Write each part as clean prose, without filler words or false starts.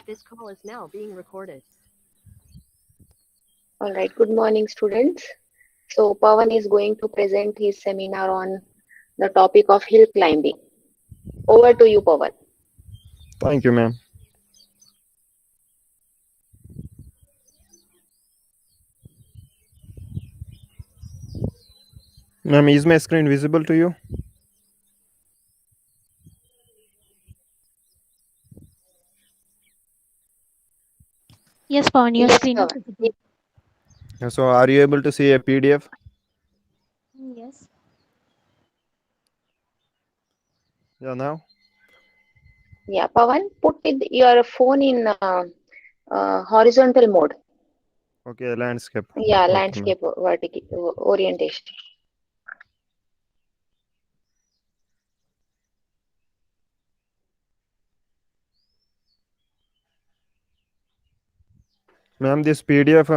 This call is now being recorded. All right, good morning, students. So, Pawan is going to present his seminar on the topic of hill climbing. Over to you, Pawan. Thank you, ma'am. Ma'am, is my screen visible to you? Yes, Pawan, your Yes, screen is Pawan. visible. So, are you able to see a PDF? Yes. Yeah, now? Yeah, Pawan, put your phone in horizontal mode. Okay, landscape. Yeah, Okay, ma'am. landscape vertical orientation. Ma'am, this PDF,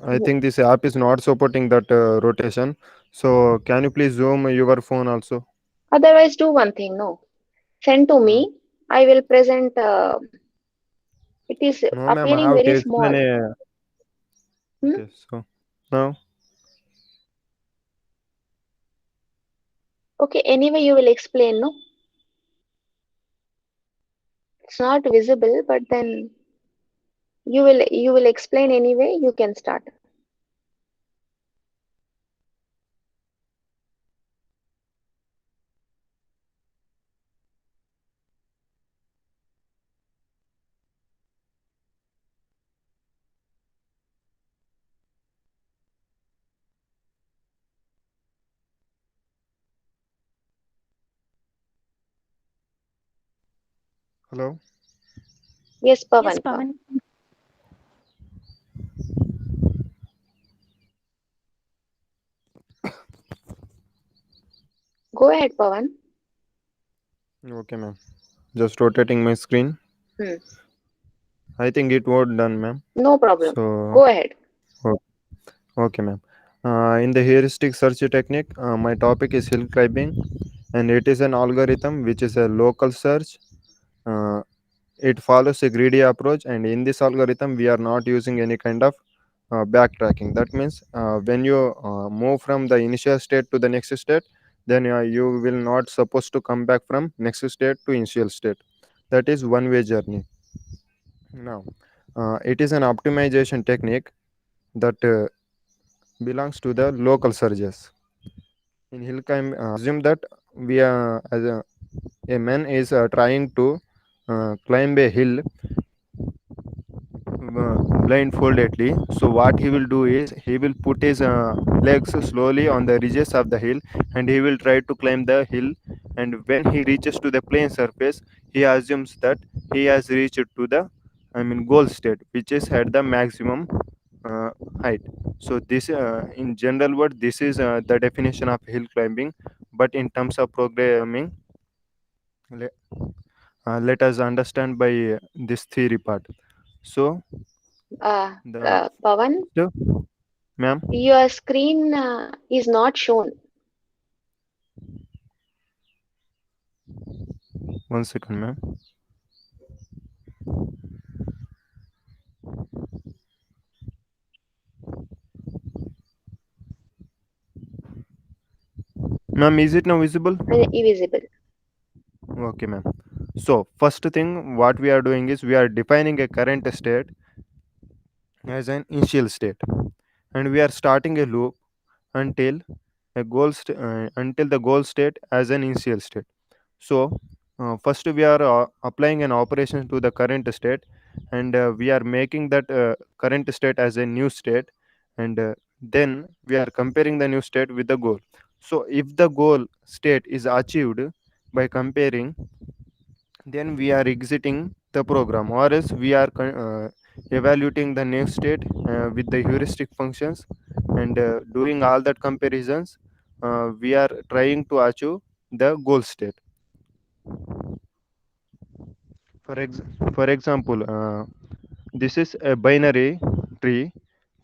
I think this app is not supporting that rotation. So, can you please zoom your phone also? Otherwise, do one thing. No, send to Uh, me. I will present. It is no, ma'am, I appearing have to very explain small. a. Hmm? Okay, so now, Okay. Anyway, you will explain. No, it's not visible, but then you will explain anyway. You can start. hello. Yes, Yes, Pawan. Pawan. Go ahead, Pawan. Okay, ma'am. Just rotating my screen. Hmm. I think it was done, ma'am. No problem. So, Go ahead. o- okay, ma'am. In the heuristic search technique, my topic is hill climbing, and it is an algorithm which is a local search. Uh, it follows a greedy approach, and in this algorithm, we are not using any kind of backtracking. That means when you move from the initial state to the next state, then you will not supposed to come back from next state to initial state. That is one way journey. Now, it is an optimization technique that belongs to the local surges. In hill climb, assume that we are a man is trying to climb a hill blindfoldedly. So what he will do is he will put his legs slowly on the ridges of the hill, and he will try to climb the hill. And when he reaches to the plane surface, he assumes that he has reached to the, I mean, goal state, which is at the maximum uh, height. So this, in general word, this is the definition of hill climbing. But in terms of programming, le- let us understand by this theory part. So the Pawan, first, ma'am, your screen is not shown. 1 second, ma'am. Ma'am, is it now visible? Invisible. Okay, ma'am. So first thing, what we are doing is we are defining a current state as an initial state, and we are starting a loop until until the goal state as an initial state. So first we are applying an operation to the current state, and we are making that current state as a new state, and then we are comparing the new state with the goal. So if the goal state is achieved by comparing, then we are exiting the program, or else we are evaluating the new state with the heuristic functions, and doing all that comparisons, we are trying to achieve the goal state. For example, this is a binary tree.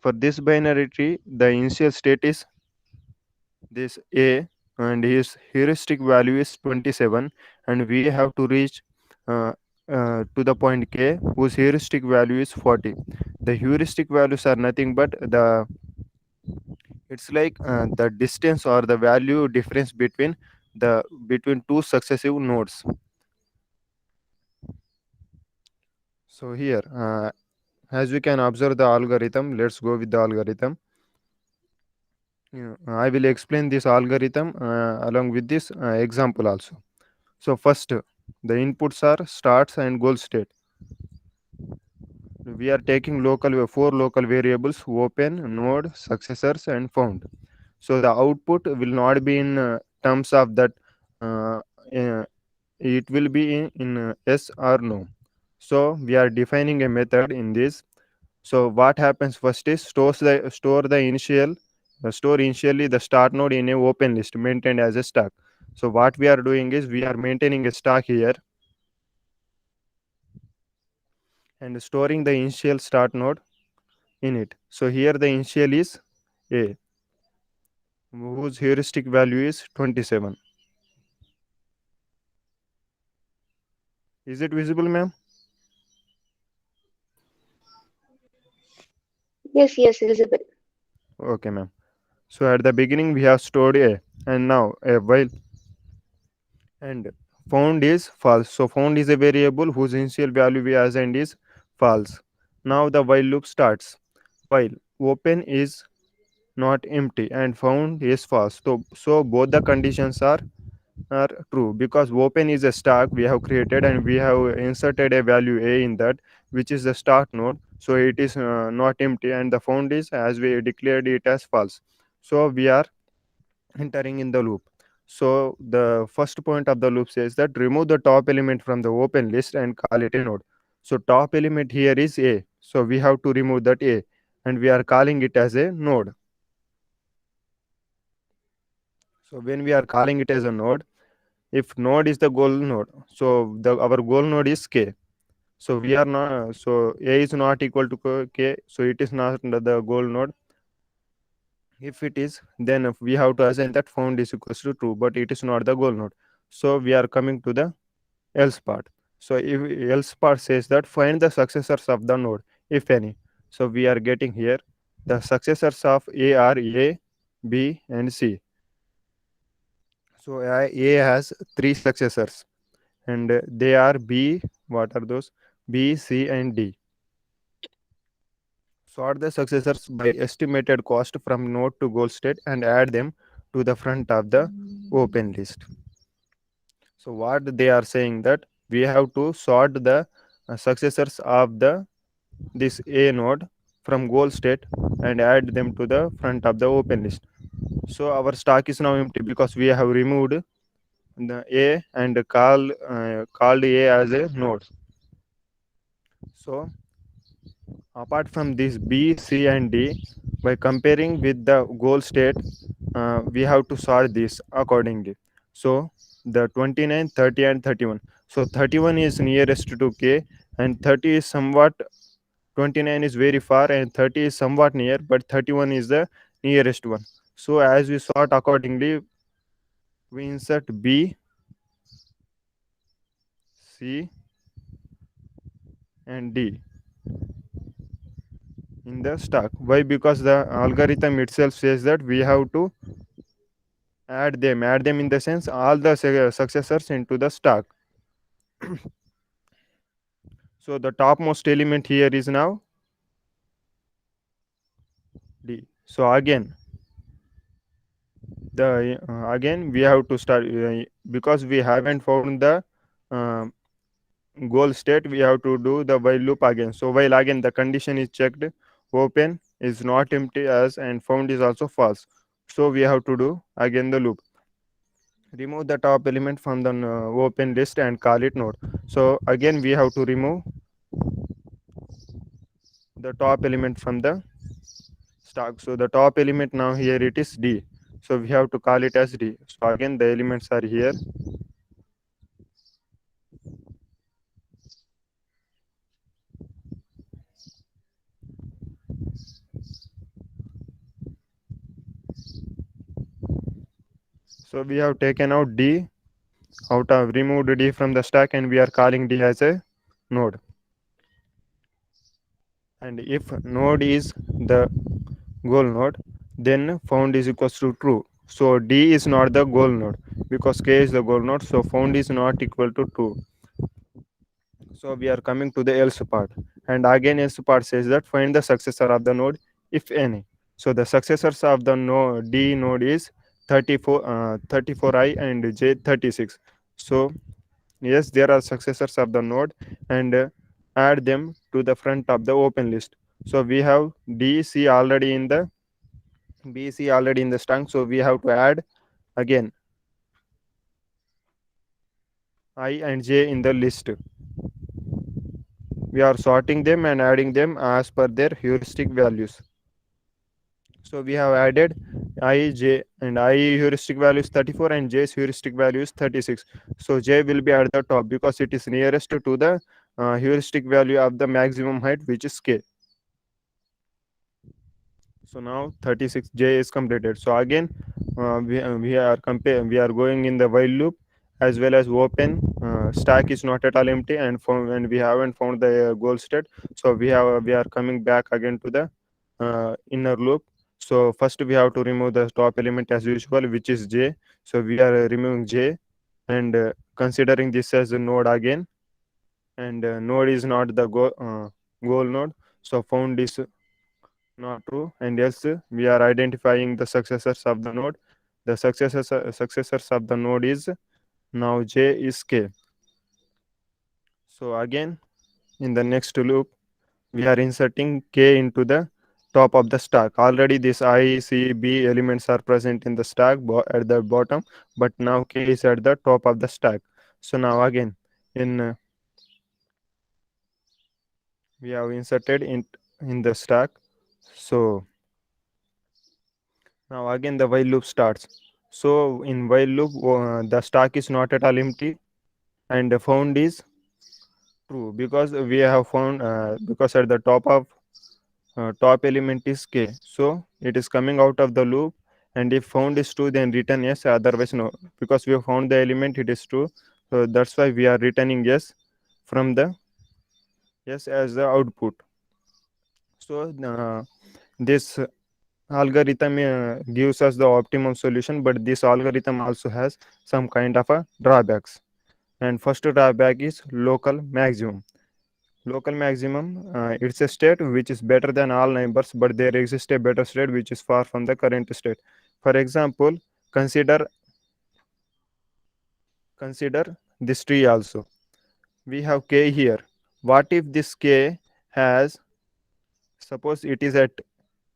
For this binary tree, the initial state is this a, and his heuristic value is 27, and we have to reach uh, to the point K whose heuristic value is 40. The heuristic values are nothing but the it's like the distance or the value difference between two successive nodes. So here, as we can observe the algorithm, let's go with the algorithm. I will explain this algorithm along with this example also. So first, the inputs are starts and goal state. We are taking four local variables: open, node, successors, and found. So the output will not be in terms of that. Uh, it will be in yes or no. So we are defining a method in this. So what happens first is store initially the start node in a open list maintained as a stack. So what we are doing is we are maintaining a stack here and storing the initial start node in it. So here the initial is a whose heuristic value is 27. Is it visible, ma'am? Yes, yes, visible. Okay, ma'am. So at the beginning we have stored a and now a while and found is false. So found is a variable whose initial value we assigned is false. Now the while loop starts. While open is not empty and found is false. So both the conditions are true because open is a stack we have created and we have inserted a value a in that which is the start node. So it is not empty and the found is as we declared it as false. So we are entering in the loop. So the first point of the loop says that remove the top element from the open list and call it a node. So top element here is a. So we have to remove that a and we are calling it as a node. So when we are calling it as a node, if node is the goal node, so the our goal node is k. So we are not so a is not equal to k, so it is not the goal node. If it is, then we have to assign that found is equals to true, but it is not the goal node. So we are coming to the else part. So if else part says that find the successors of the node, if any. So we are getting here the successors of a are a, b, and c. So a has three successors, and they are b. What are those? B, C, and D. Sort the successors by estimated cost from node to goal state and add them to the front of the open list. So what they are saying that we have to sort the successors of the this A node from goal state and add them to the front of the open list. So our stack is now empty because we have removed the A and called A as a node. So apart from this B, C, and D, by comparing with the goal state, we have to sort this accordingly. So the 29, 30, and 31. So 31 is nearest to k, and 30 is somewhat 29 is very far, and 30 is somewhat near, but 31 is the nearest one. So as we sort accordingly, we insert B, C, and D in the stack. Why? Because the algorithm itself says that we have to add them in the sense all the successors into the stack. So the topmost element here is now D. So again we have to start because we haven't found the uh, goal state. We have to do the while loop again. So while again the condition is checked, open is not empty as and found is also false. So we have to do again the loop. Remove the top element from the open list and call it node. So again we have to remove the top element from the stack. So the top element now here it is D. So we have to call it as D. So again the elements are here. So we have taken out D out of removed D from the stack and we are calling D as a node. And if node is the goal node, then found is equals to true. So D is not the goal node because K is the goal node, so found is not equal to true. So we are coming to the else part, and again else part says that find the successor of the node if any. So the successors of the node D node is 34I and J 36. So yes, there are successors of the node, and add them to the front of the open list. So we have DC already in the BC already in the string, so we have to add again I and J in the list. We are sorting them and adding them as per their heuristic values. So we have added I, J, and I heuristic value is 34 and J's heuristic value is 36. So J will be at the top because it is nearest to the heuristic value of the maximum height, which is K. So now 36J is completed. So again, we are going in the while loop as well as open. Stack is not at all empty, and we haven't found the goal state. So we are coming back again to the inner loop. So first we have to remove the top element as usual, which is J. So we are removing J, and considering this as a node again, and node is not the goal node. So found is not true, and else we are identifying the successors of the node. The successors of the node is now J is K. So again, in the next loop, we are inserting K into the top of the stack. Already this I, C, B elements are present in the stack at the bottom, but now K is at the top of the stack. So now again, in we have inserted in the stack. So now again the while loop starts. So in while loop, the stack is not at all empty, and found is true because we have found because at the top element is K. So it is coming out of the loop, and if found is true, then return yes. Otherwise no, because we have found the element, it is true. So that's why we are returning yes from the yes as the output. So this algorithm gives us the optimum solution, but this algorithm also has some kind of a drawbacks. And first drawback is local maximum. Local maximum, it's a state which is better than all neighbors, but there exists a better state which is far from the current state. For example, consider consider this tree also. We have K here. What if this K has, suppose it is at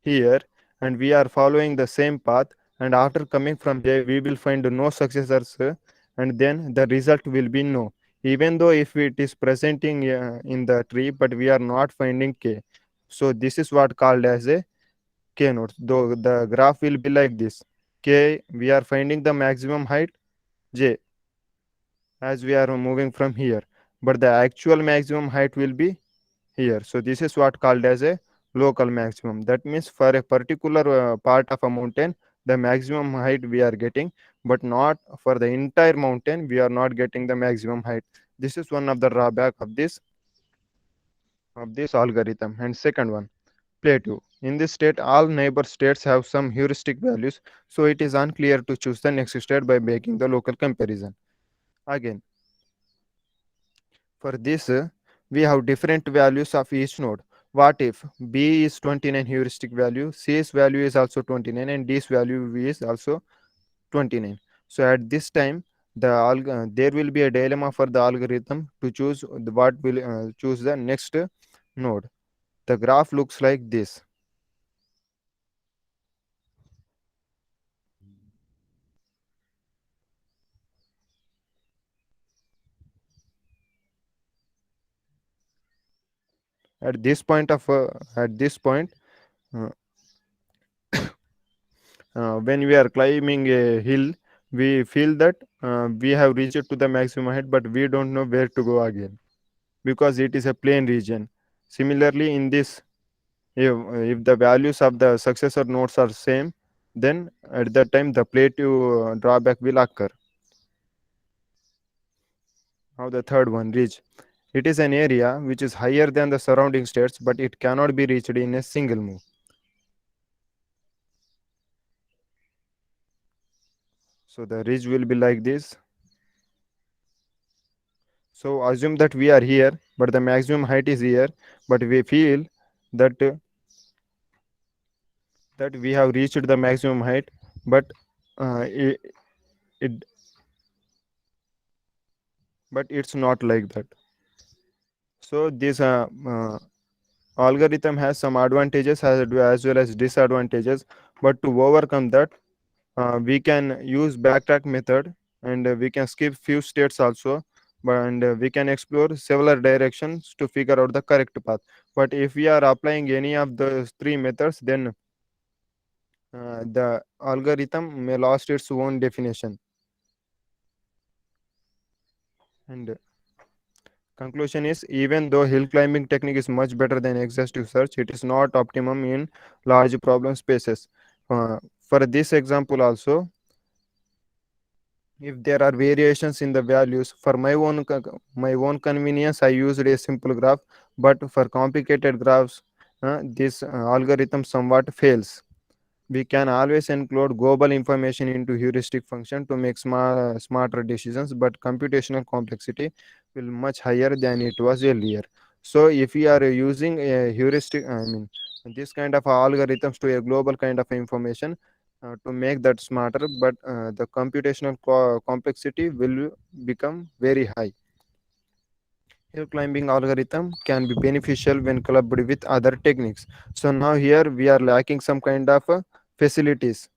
here, and we are following the same path, and after coming from J we will find no successors, and then the result will be no, even though if it is presenting in the tree, but we are not finding K. So this is what called as a K node. Though the graph will be like this: K, we are finding the maximum height J as we are moving from here, but the actual maximum height will be here. So this is what called as a local maximum. That means for a particular part of a mountain, the maximum height we are getting, but not for the entire mountain, we are not getting the maximum height. This is one of the drawback of this algorithm. And second one, plateau. In this state, all neighbor states have some heuristic values, so it is unclear to choose the next state by making the local comparison. Again, for this, we have different values of each node. What if B is 29 heuristic value, C's value is also 29, and D's value is also 29? So at this time, there will be a dilemma for the algorithm to choose what will choose the next node. The graph looks like this. At this point uh, when we are climbing a hill, we feel that we have reached to the maximum height, but we don't know where to go again because it is a plain region. Similarly, in this, if the values of the successor nodes are same, then at that time the plateau drawback will occur. Now the third one, ridge. It is an area which is higher than the surrounding states, but it cannot be reached in a single move. So the ridge will be like this. So assume that we are here, but the maximum height is here, but we feel that that we have reached the maximum height, but it, it but it's not like that. So this algorithm has some advantages as well as disadvantages, but to overcome that, we can use backtrack method, and we can skip few states also, and we can explore several directions to figure out the correct path. But if we are applying any of those three methods, then the algorithm may lost its own definition. And conclusion is, even though hill climbing technique is much better than exhaustive search, it is not optimum in large problem spaces. For this example also, if there are variations in the values, for my own convenience, I used a simple graph, but for complicated graphs, this algorithm somewhat fails. We can always include global information into heuristic function to make smarter decisions, but computational complexity will much higher than it was earlier. So if we are using a heuristic, I mean, this kind of algorithms to a global kind of information, to make that smarter, but the computational complexity will become very high. Hill climbing algorithm can be beneficial when clubbed with other techniques. So now here we are lacking some kind of facilities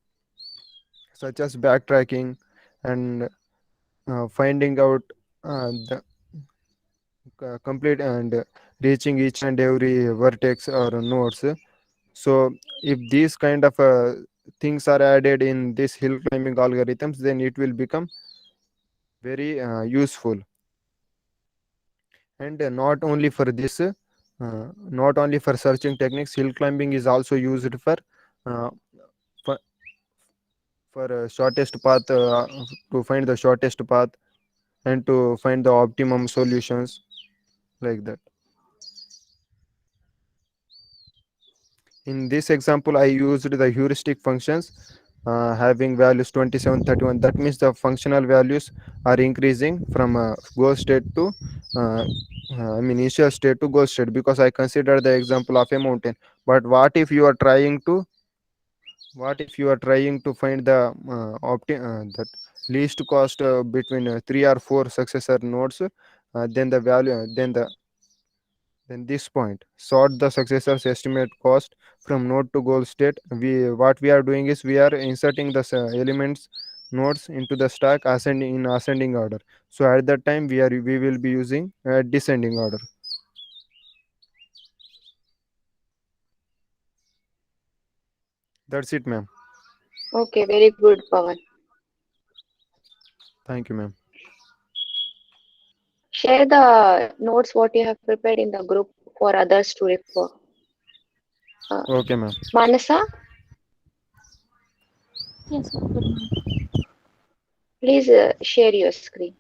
such as backtracking and finding out the complete and reaching each and every vertex or nodes. So if these kind of things are added in this hill climbing algorithms, then it will become very useful. And not only for searching techniques, hill climbing is also used uh, for, for shortest path, to find the shortest path and to find the optimum solutions, like that. In this example, I used the heuristic functions having values 27, 31. That means the functional values are increasing from goal state to uh, initial state to goal state, because I consider the example of a mountain. But what if you are trying to find the that least cost between three or four successor nodes, then the value then this point sort the successors estimate cost from node to goal state. We are doing is we are inserting the elements nodes into the stack ascending in ascending order. So at that time we will be using descending order. That's it, ma'am. Okay, very good, Pawan. Thank you, ma'am. Share the notes what you have prepared in the group for others to refer. Okay, ma'am. Manasa, Yes, ma'am. Good morning. please share your screen.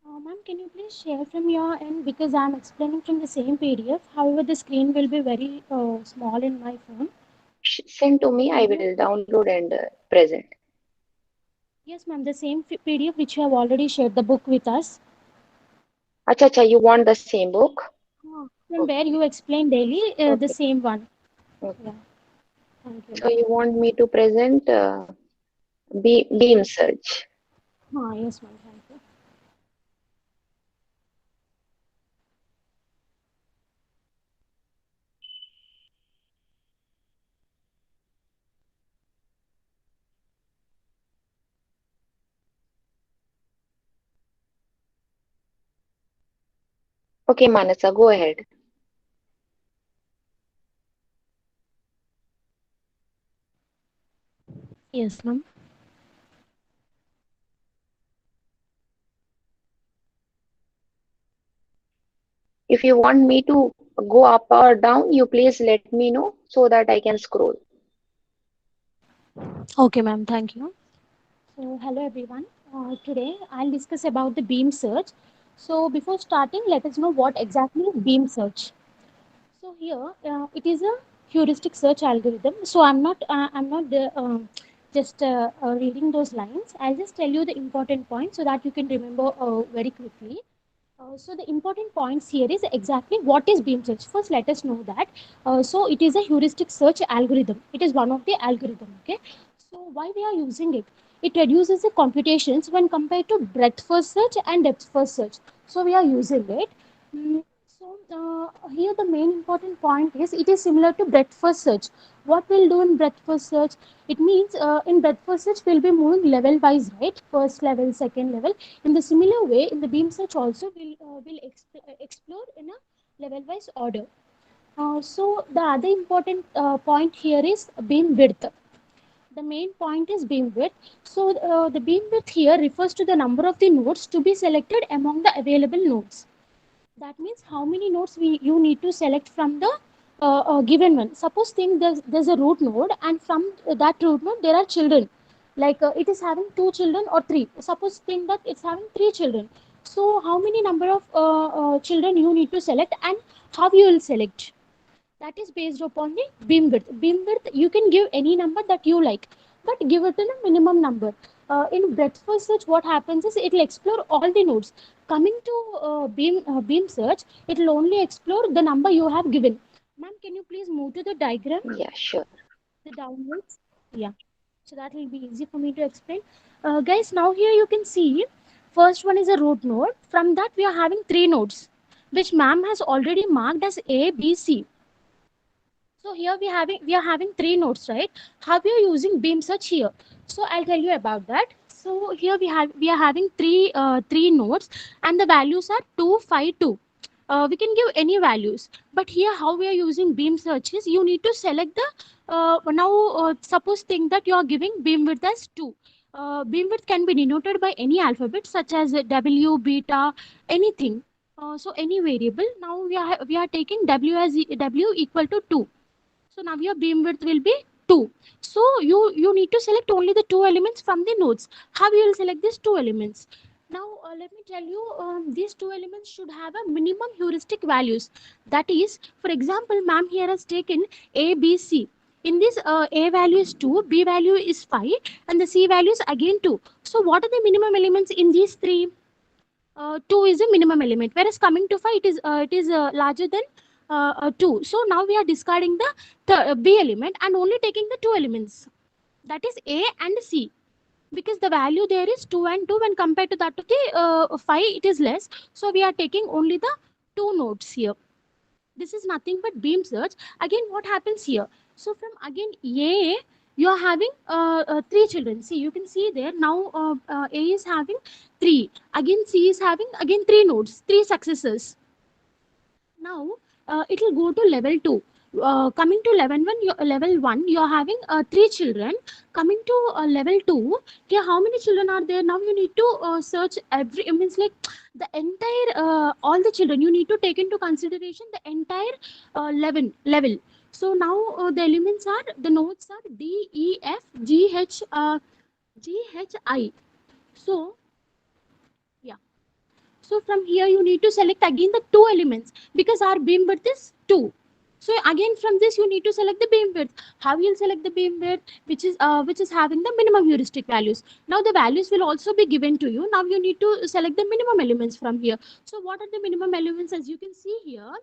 Ma'am, can you please share from your end because I'm explaining from the same PDF. However, the screen will be very small in my phone. Send to me, I Can you? will download and present. Yes, ma'am. The same PDF which you have already shared the book with us. Acha, acha, you want the same book? From where Okay, you explain daily, the okay, same one. okay. Yeah. Thank you, So ma'am. you want me to present beam search. Yes, ma'am. Thank you. Okay, Manasa, go ahead. Yes, ma'am. If you want me to go up or down, you please let me know so that I can scroll. Okay, ma'am. Thank you. So, hello everyone. Today I'll discuss about the beam search. So before starting, let us know what exactly is beam search. So here it is a heuristic search algorithm. So I'm not just reading those lines. I'll just tell you the important points so that you can remember very quickly. So the important points here is exactly what is beam search. First, let us know that. So it is a heuristic search algorithm. It is one of the algorithm. Okay. So why we are using it? It reduces the computations when compared to breadth first search and depth first search. So we are using it. So here the main important point is it is similar to breadth first search. What we'll do in breadth first search? It means in breadth first search we'll be moving level wise, right? First level, second level. In the similar way, in the beam search also will explore in a level wise order. So the other important point here is beam width. The main point is beam width. So the beam width here refers to the number of the nodes to be selected among the available nodes. That means how many nodes you need to select from the given one. Suppose think there's a root node, and from that root node there are children. Like it is having two children or three. Suppose think that it's having three children. So how many number of children you need to select, and how you will select? That is based upon the beam width. Beam width you can give any number that you like, but give it in a minimum number. In breadth first search, what happens is it will explore all the nodes. Coming to beam search, it will only explore the number you have given. Ma'am, can you please move to the diagram, Yeah, sure. the downwards? Yeah, so that will be easy for me to explain. Guys, now here you can see first one is a root node. From that we are having three nodes, which ma'am has already marked as A, B, C. So here we are having three nodes, right? How we are using beam search here? So I'll tell you about that. So here we are having three nodes, and the values are 2, 5, 2. We can give any values, but here how we are using beam search is you need to select the now suppose think that you are giving beam width as 2. Beam width can be denoted by any alphabet such as W, beta, anything. So any variable. Now we are taking W as W equal to 2. So now your beam width will be 2. So you need to select only the two elements from the nodes. How you will select these two elements? Now let me tell you, these two elements should have a minimum heuristic values. That is, for example, ma'am here has taken A, B, C. In this, A value is 2, B value is 5, and the C value is again 2. So what are the minimum elements in these three? 2 is a minimum element, whereas coming to 5 it is larger than 2. So now we are discarding the B element and only taking the two elements, that is A and C, because the value there is 2 and 2 when compared to that of the 5 it is less. So we are taking only the two nodes here. This is nothing but beam search. Again, what happens here? So from again A, you are having three children. See, you can see there now A is having three. Again, C is having again three nodes, three successors. Now it will go to level 2. Coming to level 1, you are having three children. Coming to level 2, here how many children are there? Now you need to search every, it means like the entire, all the children. You need to take into consideration the entire level. So now the elements are, the nodes are D, E, F, G, H, G, H, I. So, yeah. So from here you need to select again the two elements because our beam width is 2. So again from this you need to select the beam width. How you'll select the beam width, which is having the minimum heuristic values. Now the values will also be given to you. Now you need to select the minimum elements from here. So what are the minimum elements? As you can see here,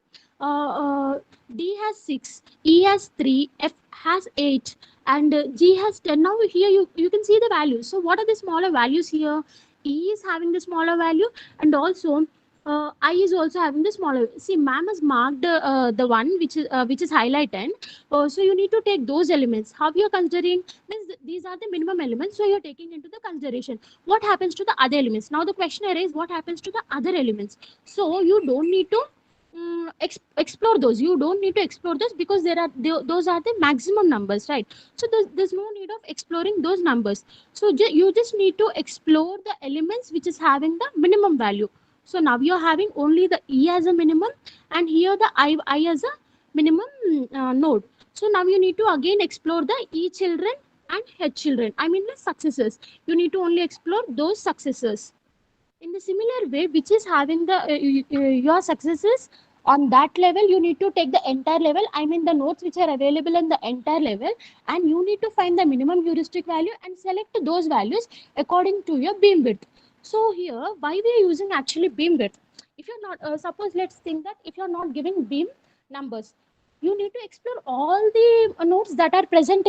D has 6, E has 3, F has 8, and G has 10. Now here you can see the values. So what are the smaller values here? E is having the smaller value, and also I is also having the smaller. See, ma'am has marked the one which is highlighted. So you need to take those elements. How you are considering? Means these are the minimum elements. So you are taking into the consideration. What happens to the other elements? Now the question is what happens to the other elements? So you don't need to explore those. You don't need to explore those because those are the maximum numbers, right? So there's no need of exploring those numbers. So you just need to explore the elements which is having the minimum value. So now you're having only the E as a minimum, and here the I as a minimum node. So now you need to again explore the E children and H children. I mean the successors. You need to only explore those successors. In the similar way, which is having the your successes on that level, you need to take the entire level. I mean the nodes which are available in the entire level, and you need to find the minimum heuristic value and select those values according to your beam width. So here, why we are using actually beam width? If you're not, suppose let's think that if you're not giving beam numbers, you need to explore all the nodes that are present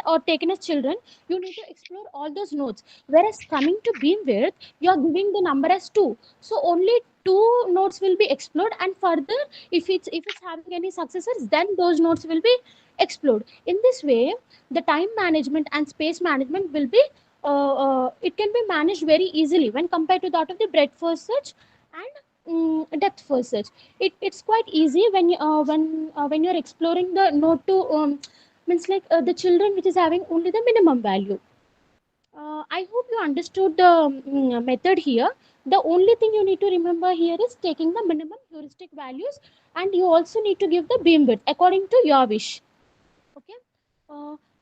or taken as children. You need to explore all those nodes, whereas coming to beam width, you are giving the number as 2, so only 2 nodes will be explored, and further, if it's having any successors, then those nodes will be explored. In this way, the time management and space management will be it can be managed very easily when compared to that of the breadth first search and depth first search. It's quite easy when you're exploring the node to means like the children which is having only the minimum value. I hope you understood the method here. The only thing you need to remember here is taking the minimum heuristic values, and you also need to give the beam width according to your wish. Okay.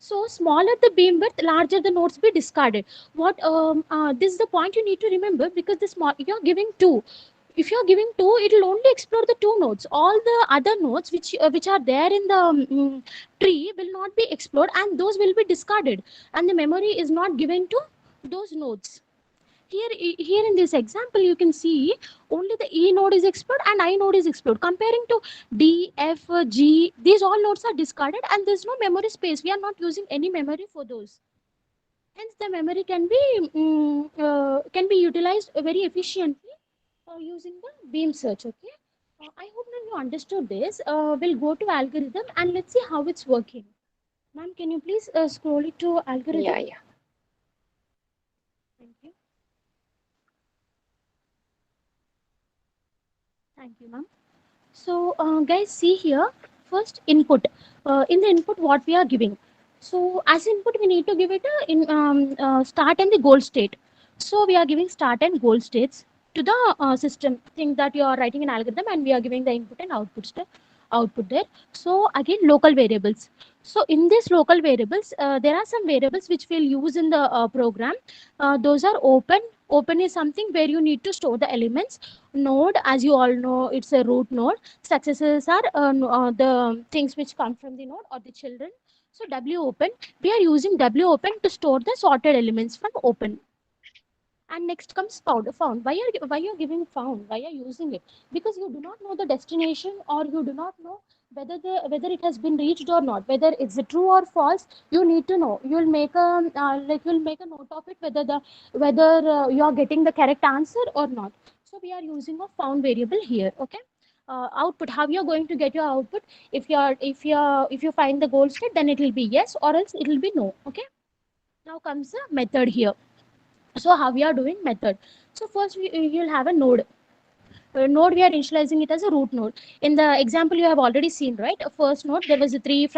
So smaller the beam width, larger the nodes be discarded. This is the point you need to remember, because the small you're giving 2. If you're giving 2, it will only explore the 2 nodes. All the other nodes which are there in the tree will not be explored, and those will be discarded, and the memory is not given to those nodes. Here in this example, you can see only the E node is explored and I node is explored. Comparing to D, F, G, these all nodes are discarded, and there's no memory space. We are not using any memory for those. Hence, the memory can be utilized very efficiently using the beam search. Okay. I hope now you understood this. We'll go to algorithm and let's see how it's working. Ma'am, can you please scroll it to algorithm? Yeah. Thank you. Thank you, ma'am. So, guys, see here. First, input. In the input, what we are giving. So, as input, we need to give it a start and the goal state. So, we are giving start and goal states to the system. Think that you are writing an algorithm, and we are giving the input and output there. So, again, local variables. So, in these local variables, there are some variables which we'll use in the program. Those are open. Open is something where you need to store the elements. Node, as you all know, it's a root node. Successes are the things which come from the node or the children. So W open, we are using W open to store the sorted elements from open. And next comes found. Why are you giving found? Why are you using it? Because you do not know the destination, or you do not know whether it has been reached or not, whether it's a true or false. You need to know. You'll make a note of it, whether you are getting the correct answer or not. So we are using a found variable here. Okay. Output, how you're going to get your output? If you find the goal state, then it will be yes, or else it will be no. Okay. Now comes the method here. So how we are doing method? So first you'll have a node. Node, we are initializing it as a root node. In the example you have already seen, right? First node, there was a 3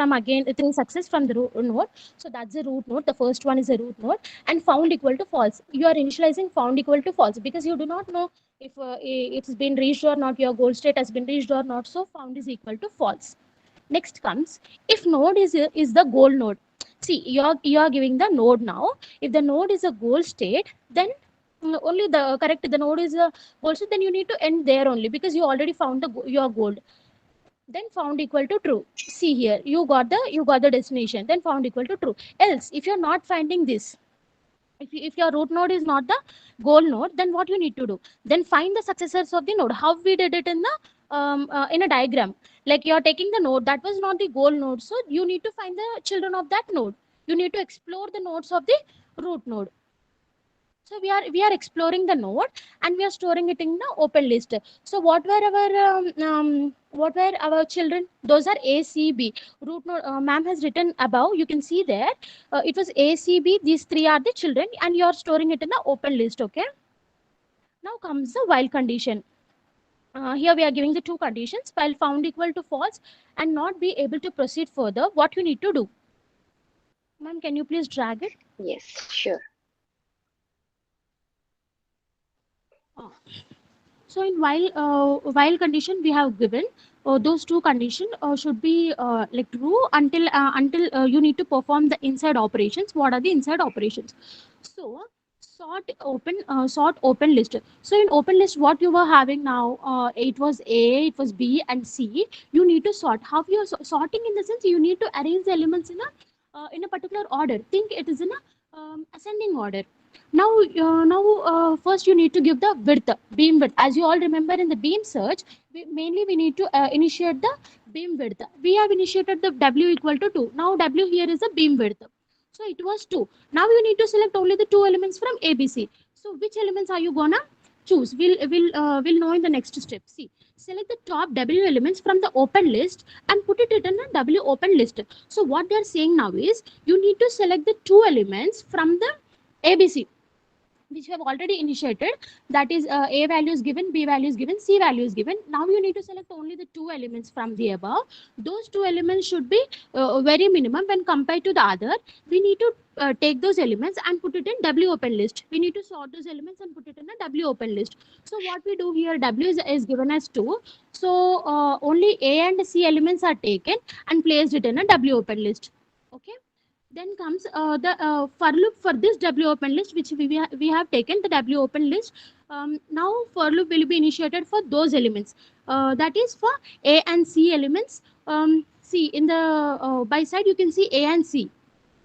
success from the node. So that's a root node. The first one is a root node, and found equal to false. You are initializing found equal to false because you do not know if it's been reached or not, your goal state has been reached or not. So found is equal to false. Next comes if node is the goal node. See, you are giving the node now. If the node is a goal state, then only the node is a goal state, then you need to end there only, because you already found your goal. Then found equal to true. See here, you got the destination, then found equal to true. Else, if you're not finding this, if your root node is not the goal node, then what you need to do? Then find the successors of the node. How we did it in a diagram. Like you are taking the node that was not the goal node, so you need to find the children of that node. You need to explore the nodes of the root node. So we are exploring the node, and we are storing it in the open list. So what were our children? Those are A, C, B. Root node, ma'am has written above. You can see there. It was A, C, B. These 3 are the children, and you are storing it in the open list. Okay. Now comes the while condition. Here we are giving the 2 conditions. While found equal to false and not be able to proceed further, what you need to do? Ma'am, can you please drag it? Yes, sure. So in while condition we have given those 2 conditions should be like true until you need to perform the inside operations. What are the inside operations? So sort open list. So in open list, what you were having now, it was A, it was B, and C. You need to sort. How you are sorting in the sense you need to arrange the elements in a particular order. Think it is in a ascending order. Now, first you need to give the width, beam width. As you all remember in the beam search, mainly we need to initiate the beam width. We have initiated the W equal to 2. Now W here is the beam width. So it was 2. Now you need to select only the two elements from ABC. So which elements are you gonna choose? We'll know in the next step. See, select the top W elements from the open list and put it in a W open list. So what they are saying now is you need to select the two elements from the ABC, which we have already initiated. That is A value is given, B value is given, C value is given. Now you need to select only the two elements from the above. Those two elements should be very minimum when compared to the other. We need to take those elements and put it in W open list. We need to sort those elements and put it in a W open list. So what we do here, W is given as 2. So only A and C elements are taken and placed it in a W open list. Okay. Then comes the for loop for this W open list, which we have taken the W open list. Now for loop will be initiated for those elements. That is for A and C elements. See in the by side you can see A and C,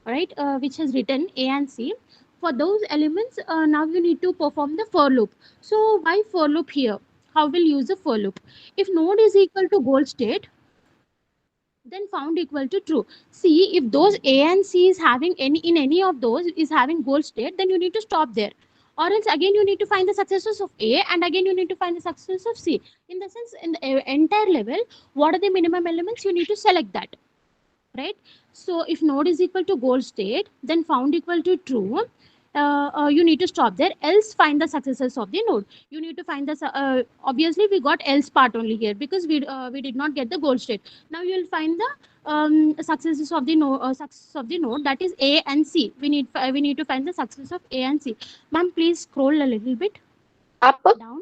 right? Which has written A and C. For those elements, now you need to perform the for loop. So why for loop here? How will use the for loop? If node is equal to goal state, then found equal to true. See, if those A and C is having any of those is having goal state, then you need to stop there. Or else again you need to find the successors of A and again you need to find the successors of C. In the sense, in the entire level, what are the minimum elements? You need to select that, right? So if node is equal to goal state, then found equal to true. You need to stop there, else find the successors of the node. You need to find the obviously we got else part only here because we did not get the goal state. Now you will find the successors of the node, that is A and C. We need to find the success of A and C. Ma'am, please scroll a little bit Up. down.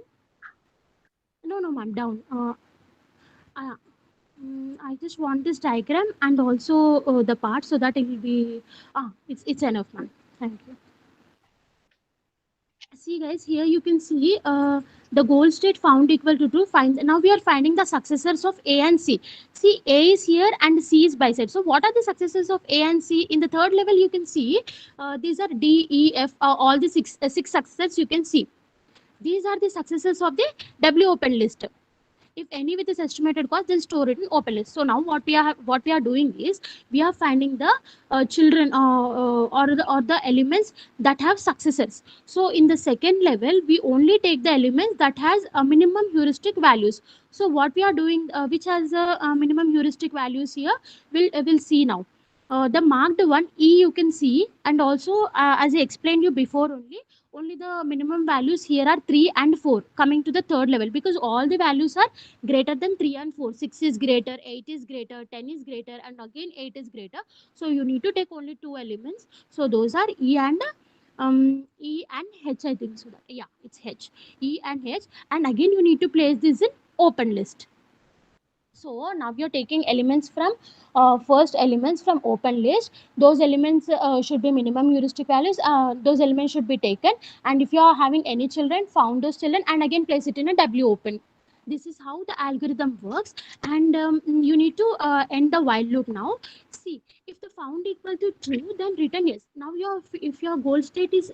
No, ma'am, down. I just want this diagram and also the part so that it will be it's enough, ma'am. Thank you. See guys, here you can see the goal state found equal to true. Now we are finding the successors of A and C. See, A is here and C is by side. So what are the successors of A and C? In the third level you can see these are D, E, F, all the six successors you can see. These are the successors of the W open list. If any with this estimated cost, then store it in open list. So now what we are doing is we are finding the children or the elements that have successors. So in the second level, we only take the elements that has a minimum heuristic values. So what we are doing, which has a minimum heuristic values here, we'll see now. The marked one E you can see, and also as I explained you before only the minimum values here are 3 and 4 coming to the third level, because all the values are greater than 3 and 4. 6 is greater, 8 is greater, 10 is greater, and again 8 is greater. So you need to take only two elements. So those are E and H, I think so. Yeah, it's H. E and H, and again you need to place this in open list. So now we are taking elements from first elements from open list. Those elements should be minimum heuristic values. Those elements should be taken, and if you are having any children, found those children and again place it in a W open. This is how the algorithm works, and you need to end the while loop now. See, if the found equal to true, then return yes. Now if your goal state is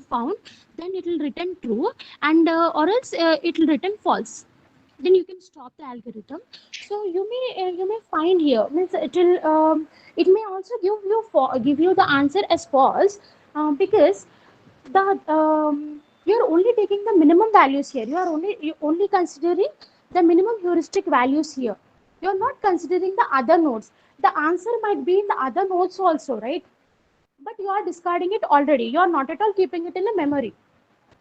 found, then it will return true, and or else it will return false. Then you can stop the algorithm. So you may find here means it may also give you the answer as false because the you are only taking the minimum values here. You are only considering the minimum heuristic values here. You are not considering the other nodes. The answer might be in the other nodes also, right? But you are discarding it already. You are not at all keeping it in the memory.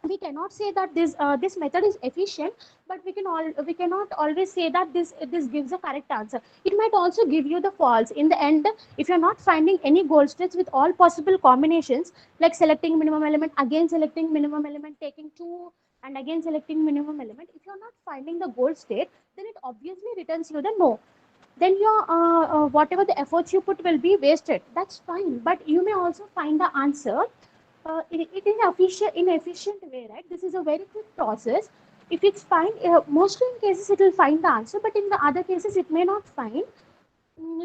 We cannot say that this method is efficient, but we cannot always say that this gives a correct answer. It might also give you the false in the end if you're not finding any goal states with all possible combinations, like selecting minimum element, again selecting minimum element, taking two and again selecting minimum element. If you're not finding the goal state, then it obviously returns you the no. Then your whatever the efforts you put will be wasted. That's fine, but you may also find the answer it is inefficient way, right? This is a very quick process. If it's find, mostly in cases it will find the answer, but in the other cases it may not find.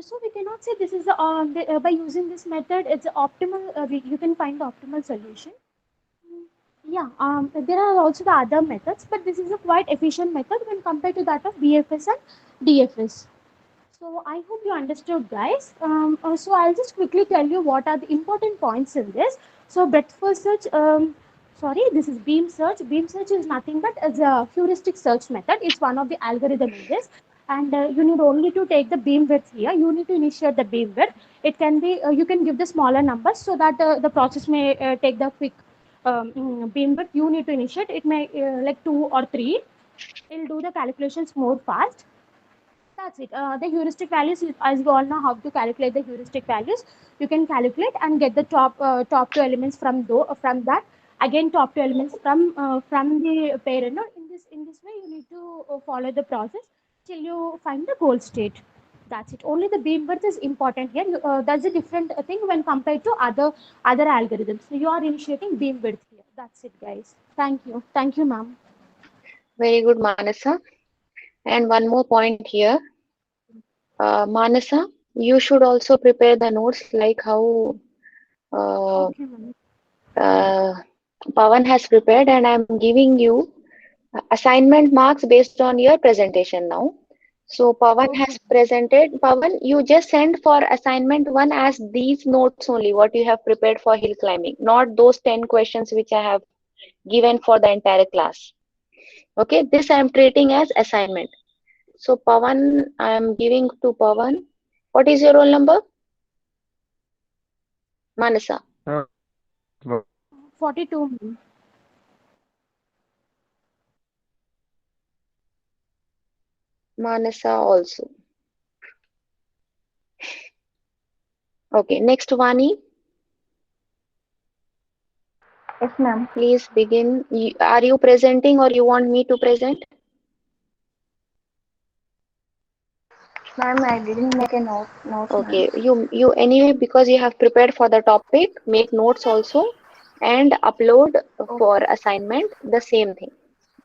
So we cannot say this is by using this method it's optimal. You can find the optimal solution. Yeah, there are also the other methods, but this is a quite efficient method when compared to that of BFS and DFS. So I hope you understood, guys. So I'll just quickly tell you what are the important points in this. So breadth first search, sorry, this is beam search. Beam search is nothing but as a heuristic search method. It's one of the algorithm in this. And you need only to take the beam width here. You need to initiate the beam width. It can be, you can give the smaller numbers so that the process may take the quick beam width. You need to initiate. It may like 2 or 3. It'll do the calculations more fast. That's it. The heuristic values, as you all know how to calculate the heuristic values, you can calculate and get the top two elements from that. Again, top two elements from the parent node. In this way, you need to follow the process till you find the goal state. That's it. Only the beam width is important here. That's a different thing when compared to other algorithms. So you are initiating beam width here. That's it, guys. Thank you. Thank you, ma'am. Very good, Manasa. And one more point here. Manasa, you should also prepare the notes like how Okay, ma'am. uh, Pawan has prepared, and I'm giving you assignment marks based on your presentation now. So Pawan Okay. has presented. Pawan, you just send for assignment 1 as these notes only, what you have prepared for hill climbing, not those 10 questions which I have given for the entire class. Okay, this I am treating as assignment. So Pawan, I am giving to Pawan. What is your roll number? Manasa. Uh, well, 42, ma'am. Manasa also. Okay, next Vani, Yes, ma'am. please begin. Are you presenting or you want me to present? Ma'am, I didn't make a notes, ma'am. Okay, you anyway, because you have prepared for the topic, make notes also and upload for Okay, assignment the same thing.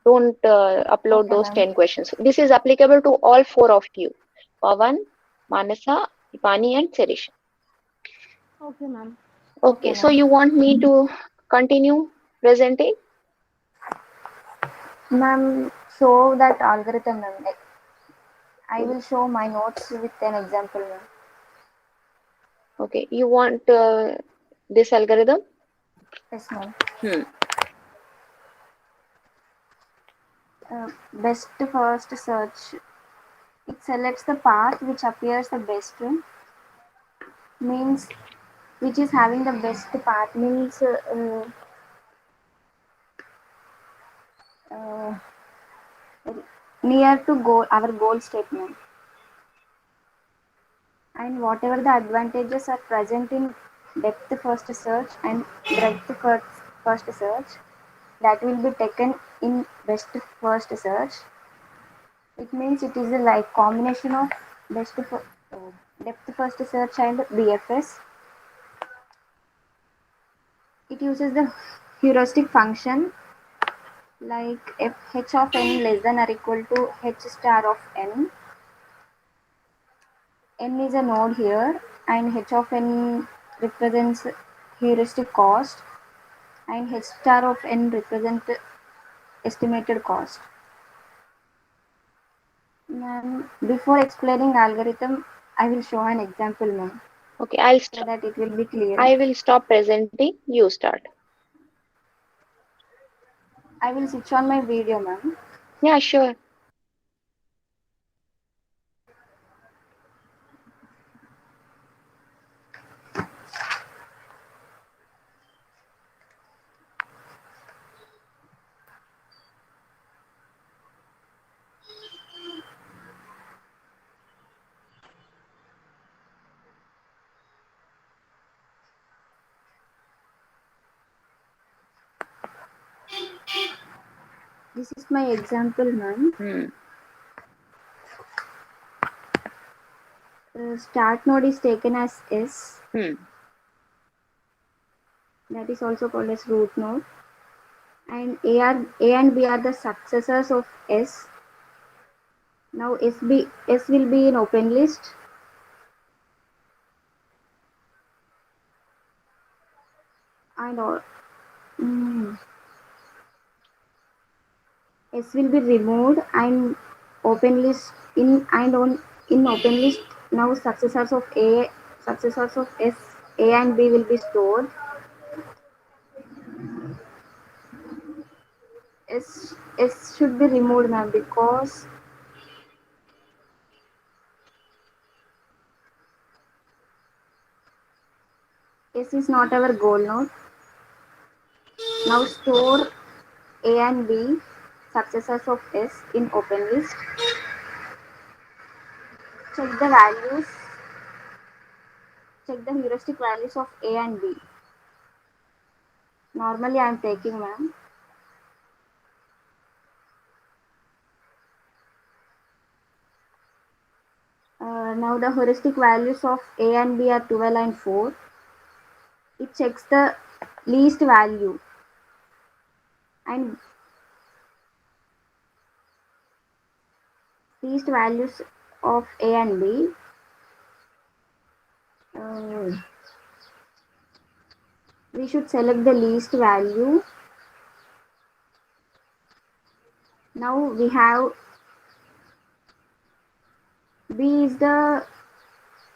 Don't upload okay, those ma'am. 10 questions. This is applicable to all 4 of you. Pavan, Manasa, Ipani and Serish. Okay, ma'am. Okay, Okay, so ma'am. you want me to continue presenting? Ma'am, show that algorithm, ma'am. Like, I will show my notes with an example, ma'am. Okay, you want this algorithm? Yes, ma'am. Hmm. Best first search. It selects the path which appears the best, means which is having the best path, means uh, near to goal, our goal statement. And whatever the advantages are present in depth first search and breadth first search, that will be taken in best first search. It means it is a like combination of depth first search and BFS. It uses the heuristic function like if h of n less than or equal to h star of n. N is a node here and h of n represents heuristic cost and h star of n represent estimated cost. Ma'am, before explaining algorithm, I will show an example, ma'am, Okay, I'll so stop. that it will be clear. I will stop presenting. You start. I will switch on my video, ma'am. Yeah, sure. This is my example, ma'am. Hmm. Start node is taken as S. Hmm. that is also called as root node. And A and B are the successors of S. Now S will be in open list, and S will be removed and open list in open list. Now successors of S, A and B will be stored. S should be removed, ma'am, because S is not our goal node. Now store A and B, successors of S, in open list. Check the values. Check the heuristic values of A and B. Normally I am taking, ma'am. Now the heuristic values of A and B are 12 and 4. It checks the least value and least values of A and B. We should select the least value. Now we have B is the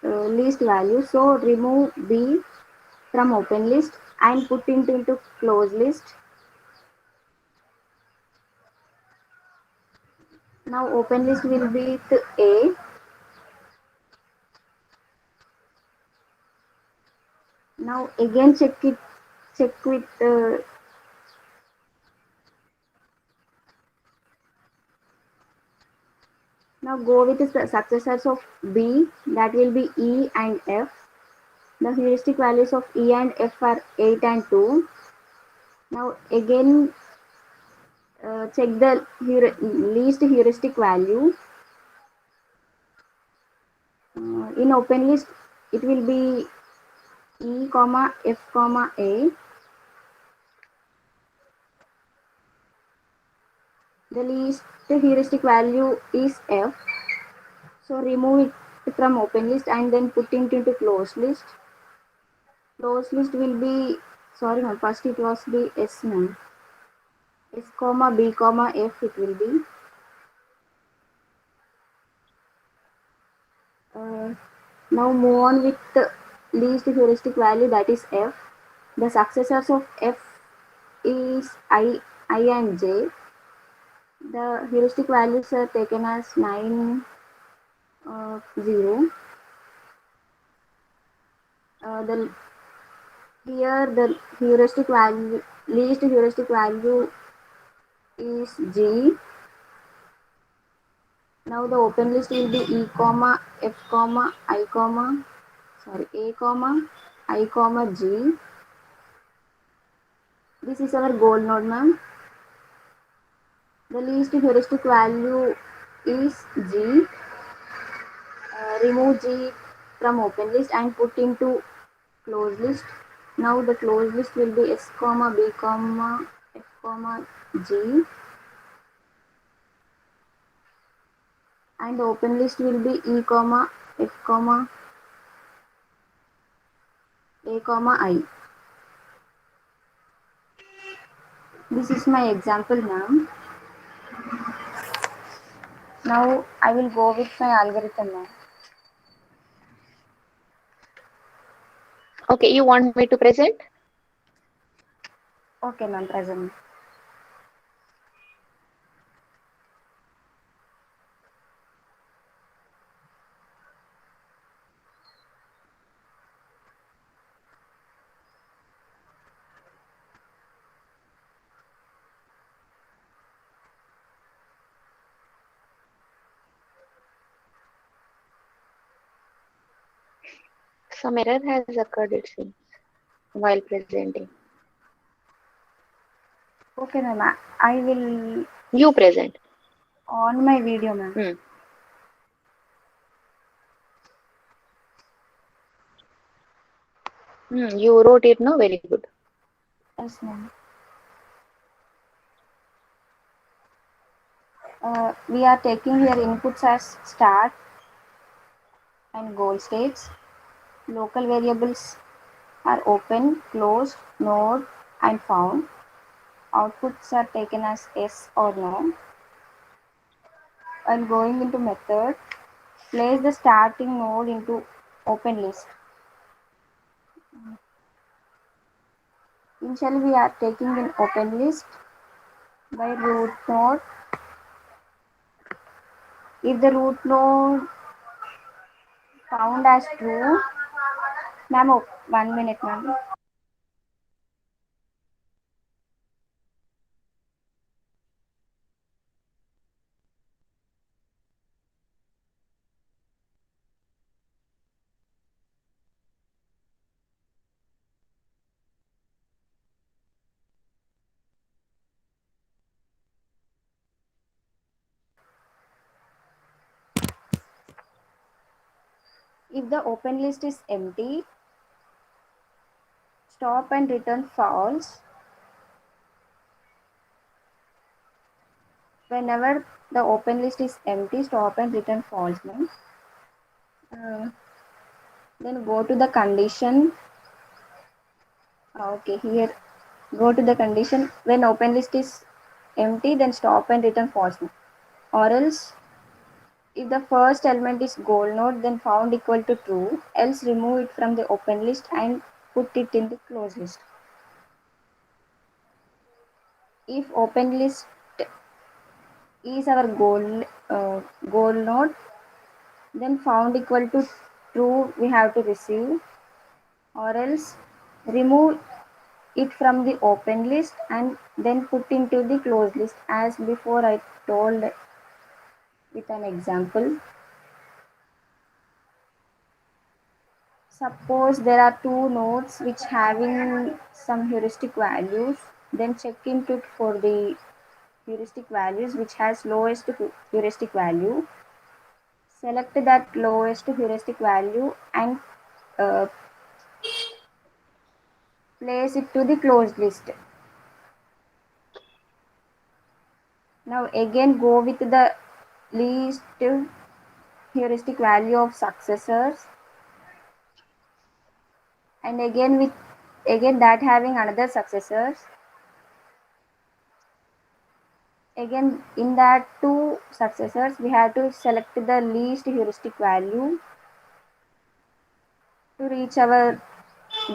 least value, so remove B from open list and put it into close list. Now open list will be with A. Now again check with now go with the successors of B, that will be E and F. The heuristic values of E and F are 8 and 2. Now again check the least heuristic value. In open list it will be E, F, A. The least heuristic value is F. So remove it from open list and then put it into closed list. Closed list will be, sorry ma'am, first it was the S ma'am. S, B, F it will be. Now move on with the least heuristic value, that is F. The successors of F is I and J. The heuristic values are taken as 9, 0. Here the heuristic value, least heuristic value is G. Now the open list will be E, F, I, A, I, G. This is our goal node, ma'am. The least heuristic value is G. Remove G from open list and put into closed list. Now the closed list will be S, B, F, G. And the open list will be E, F, A, I. This is my example, ma'am. Now I will go with my algorithm, ma'am. Okay, you want me to present? Okay, ma'am, present. Some error has occurred, it seems, while presenting. Okay, ma'am. I will You present. on my video, ma'am. You wrote it, no? Very good. Yes, ma'am. We are taking here inputs as start and goal states. Local variables are open, closed, node, and found. Outputs are taken as yes or no. And going into method, place the starting node into open list. Initially, we are taking an open list by root node. If the root node found as true, ma'am, 1 minute, ma'am. If the open list is empty, stop and return false. Whenever the open list is empty, stop and return false, ma'am. Uh, then go to the condition. Okay, here go to the condition. When open list is empty, then stop and return false, ma'am. Or else, if the first element is goal node, then found equal to true. Else remove it from the open list and put it in the closed list. If open list is our goal node, then found equal to true we have to receive, or else remove it from the open list and then put into the closed list as before I told with an example. Suppose there are two nodes which having some heuristic values, then check into for the heuristic values which has lowest heuristic value. Select that lowest heuristic value and uh, place it to the closed list. Now again go with the least heuristic value of successors, and again that having another successors. Again in that two successors we have to select the least heuristic value to reach our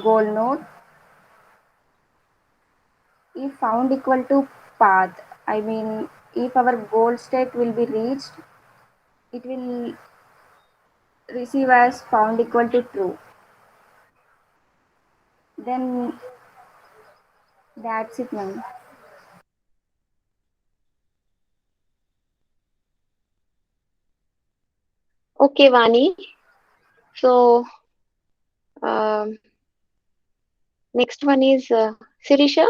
goal node. If found equal to path, I mean if our goal state will be reached, it will receive as found equal to true. Then that's it, ma'am. Okay, Vani. So um, next one is Sirisha.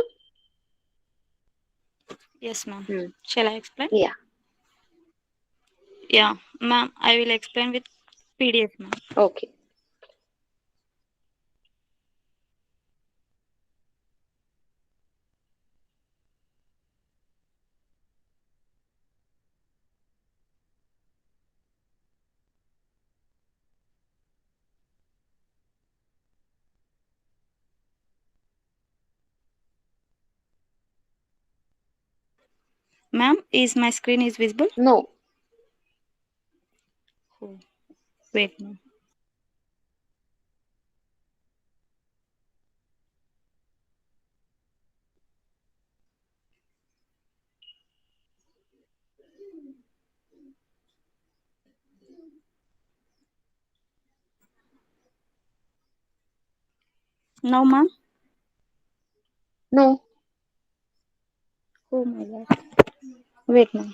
Yes, ma'am. Hmm. Shall I explain? Yeah. Yeah, ma'am. I will explain with PDF, ma'am. Okay. Ma'am, is my screen is visible? No. Oh, wait, ma'am. No, ma'am. No. Oh my God. Wait, ma'am.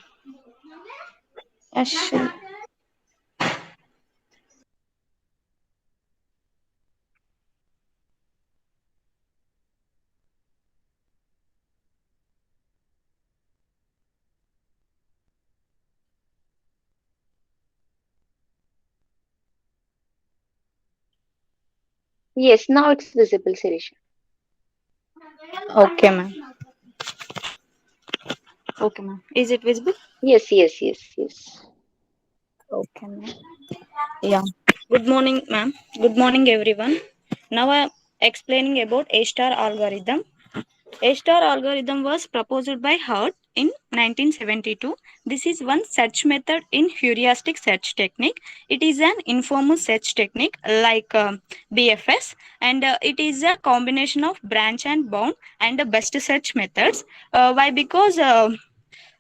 Sure. Yes. Now it's visible, Sirisha. Okay, ma'am. Okay, ma'am. Is it visible? Yes, yes, yes, yes. Okay, ma'am. Yeah. Good morning, ma'am. Good morning, everyone. Now I am explaining about A-star algorithm. A-star algorithm was proposed by Hart in 1972. This is one search method in heuristic search technique. It is an informal search technique like BFS, and it is a combination of branch and bound and the best search methods. Why? Because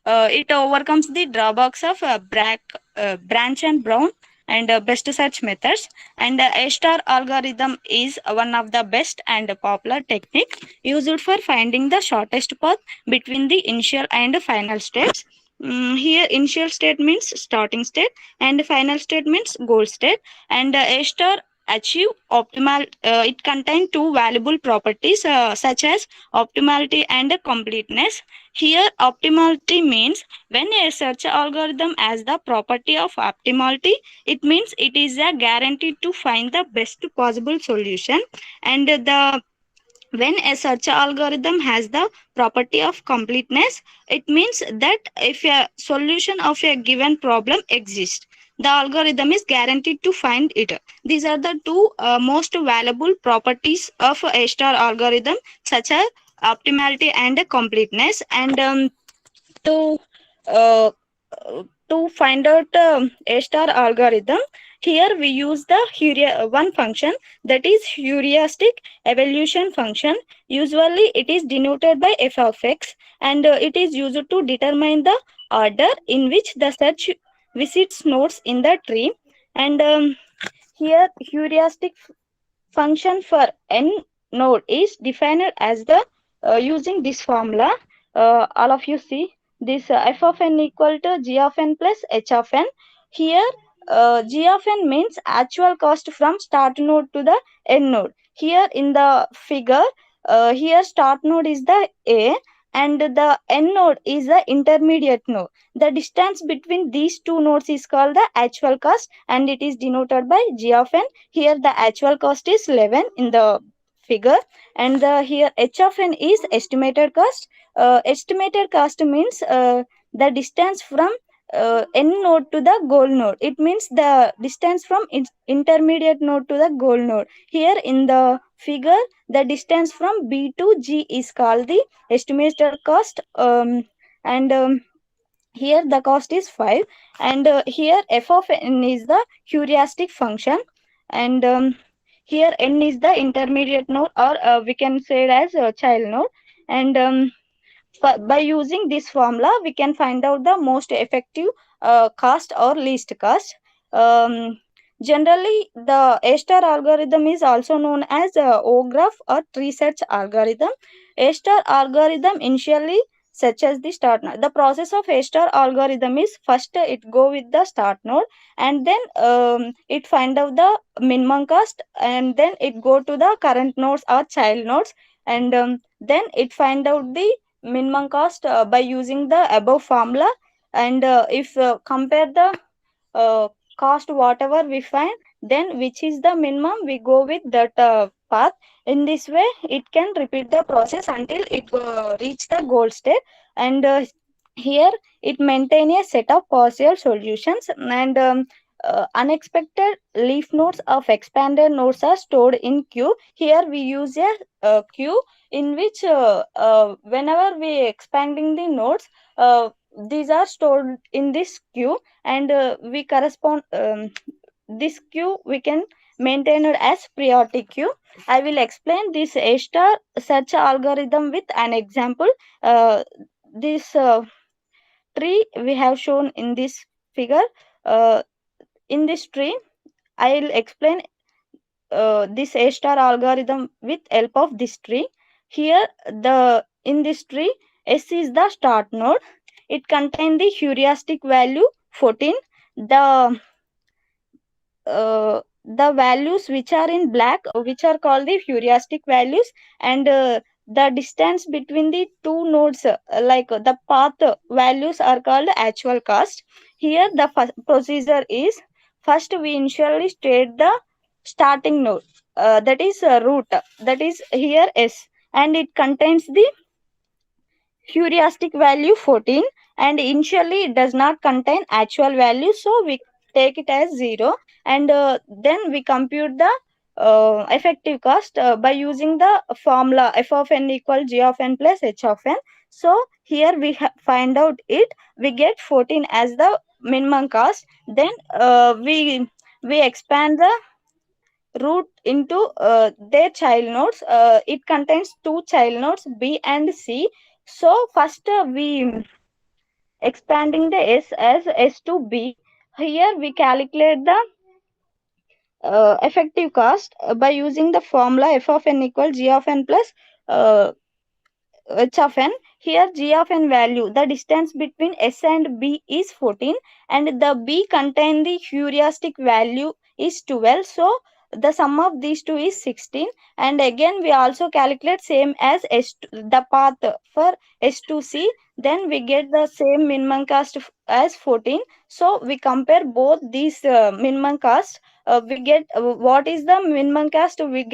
it overcomes the drawbacks of branch and bound and best search methods. And the A-star algorithm is one of the best and popular technique used for finding the shortest path between the initial and final states. Here, initial state means starting state, and final state means goal state. And A-star achieve optimal. It contains two valuable properties such as optimality and completeness. Here, optimality means when a search algorithm has the property of optimality, it means it is a guarantee to find the best possible solution. And the when a search algorithm has the property of completeness, it means that if a solution of a given problem exists, the algorithm is guaranteed to find it. These are the two most valuable properties of a star algorithm, such as optimality and completeness. And to uh, to find out a star algorithm, here we use the one function, that is heuristic evolution function. Usually it is denoted by f of x, and it is used to determine the order in which the search visits nodes in the tree. And here heuristic function for n node is defined as the using this formula. All of you see this f of n equal to g of n plus h of n. Here g of n means actual cost from start node to the end node. Here in the figure, here start node is the a and the end node is the intermediate node. The distance between these two nodes is called the actual cost, and it is denoted by g of n. Here the actual cost is 11 in the figure, and here h of n is estimated cost. Estimated cost means the distance from n node to the goal node. It means the distance from intermediate node to the goal node. Here in the figure, the distance from B to G is called the estimated cost, and here the cost is 5. And here f of n is the heuristic function, and here n is the intermediate node, or we can say it as a child node. And by using this formula, we can find out the most effective cost or least cost. Generally, the A-star algorithm is also known as O-graph or tree search algorithm. A-star algorithm initially searches the start node. The process of A-star algorithm is first it go with the start node, and then it find out the minimum cost, and then it go to the current nodes or child nodes, and then it find out the minimum cost by using the above formula. And if compare the cost whatever we find, then which is the minimum, we go with that path. In this way it can repeat the process until it reach the goal state. And here it maintain a set of possible solutions, and unexpected leaf nodes of expanded nodes are stored in queue. Here we use a queue in which whenever we expanding the nodes, these are stored in this queue, and we correspond this queue we can maintain it as priority queue. I will explain this A-star search algorithm with an example. This tree we have shown in this figure. In this tree I will explain this A-star algorithm with help of this tree. Here in this tree, S is the start node. It contains the heuristic value 14. The values which are in black, which are called the heuristic values, and the distance between the two nodes, like the path values, are called actual cost. Here the procedure is, first we initially state the starting node, that is root, that is here S, and it contains the heuristic value 14, and initially it does not contain actual value, so we take it as 0, and then we compute the effective cost by using the formula f of n equal g of n plus h of n. So here we find out it, we get 14 as the minimum cost. Then we expand the root into their child nodes. It contains two child nodes b and c. So first we expanding the s as s to b. Here we calculate the effective cost by using the formula f of n equal g of n plus uh, h of n. Here g of n value, the distance between s and b is 14, and the b contain the heuristic value is 12. So the sum of these two is 16. And again we also calculate same as the path for s to c. Then we get the same minimum cost as 14. So we compare both these minimum cost. We get what is the minimum cost we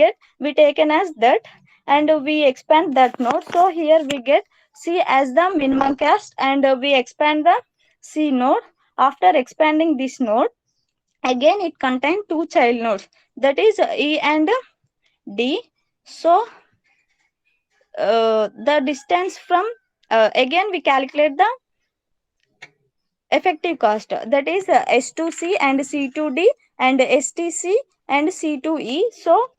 taken as that, and we expand that node. So here we get C as the minimum cost, and we expand the C node. After expanding this node, again it contains two child nodes, that is E and D. So the distance from again we calculate the effective cost, that is S2C and C2D and STC and C2E. So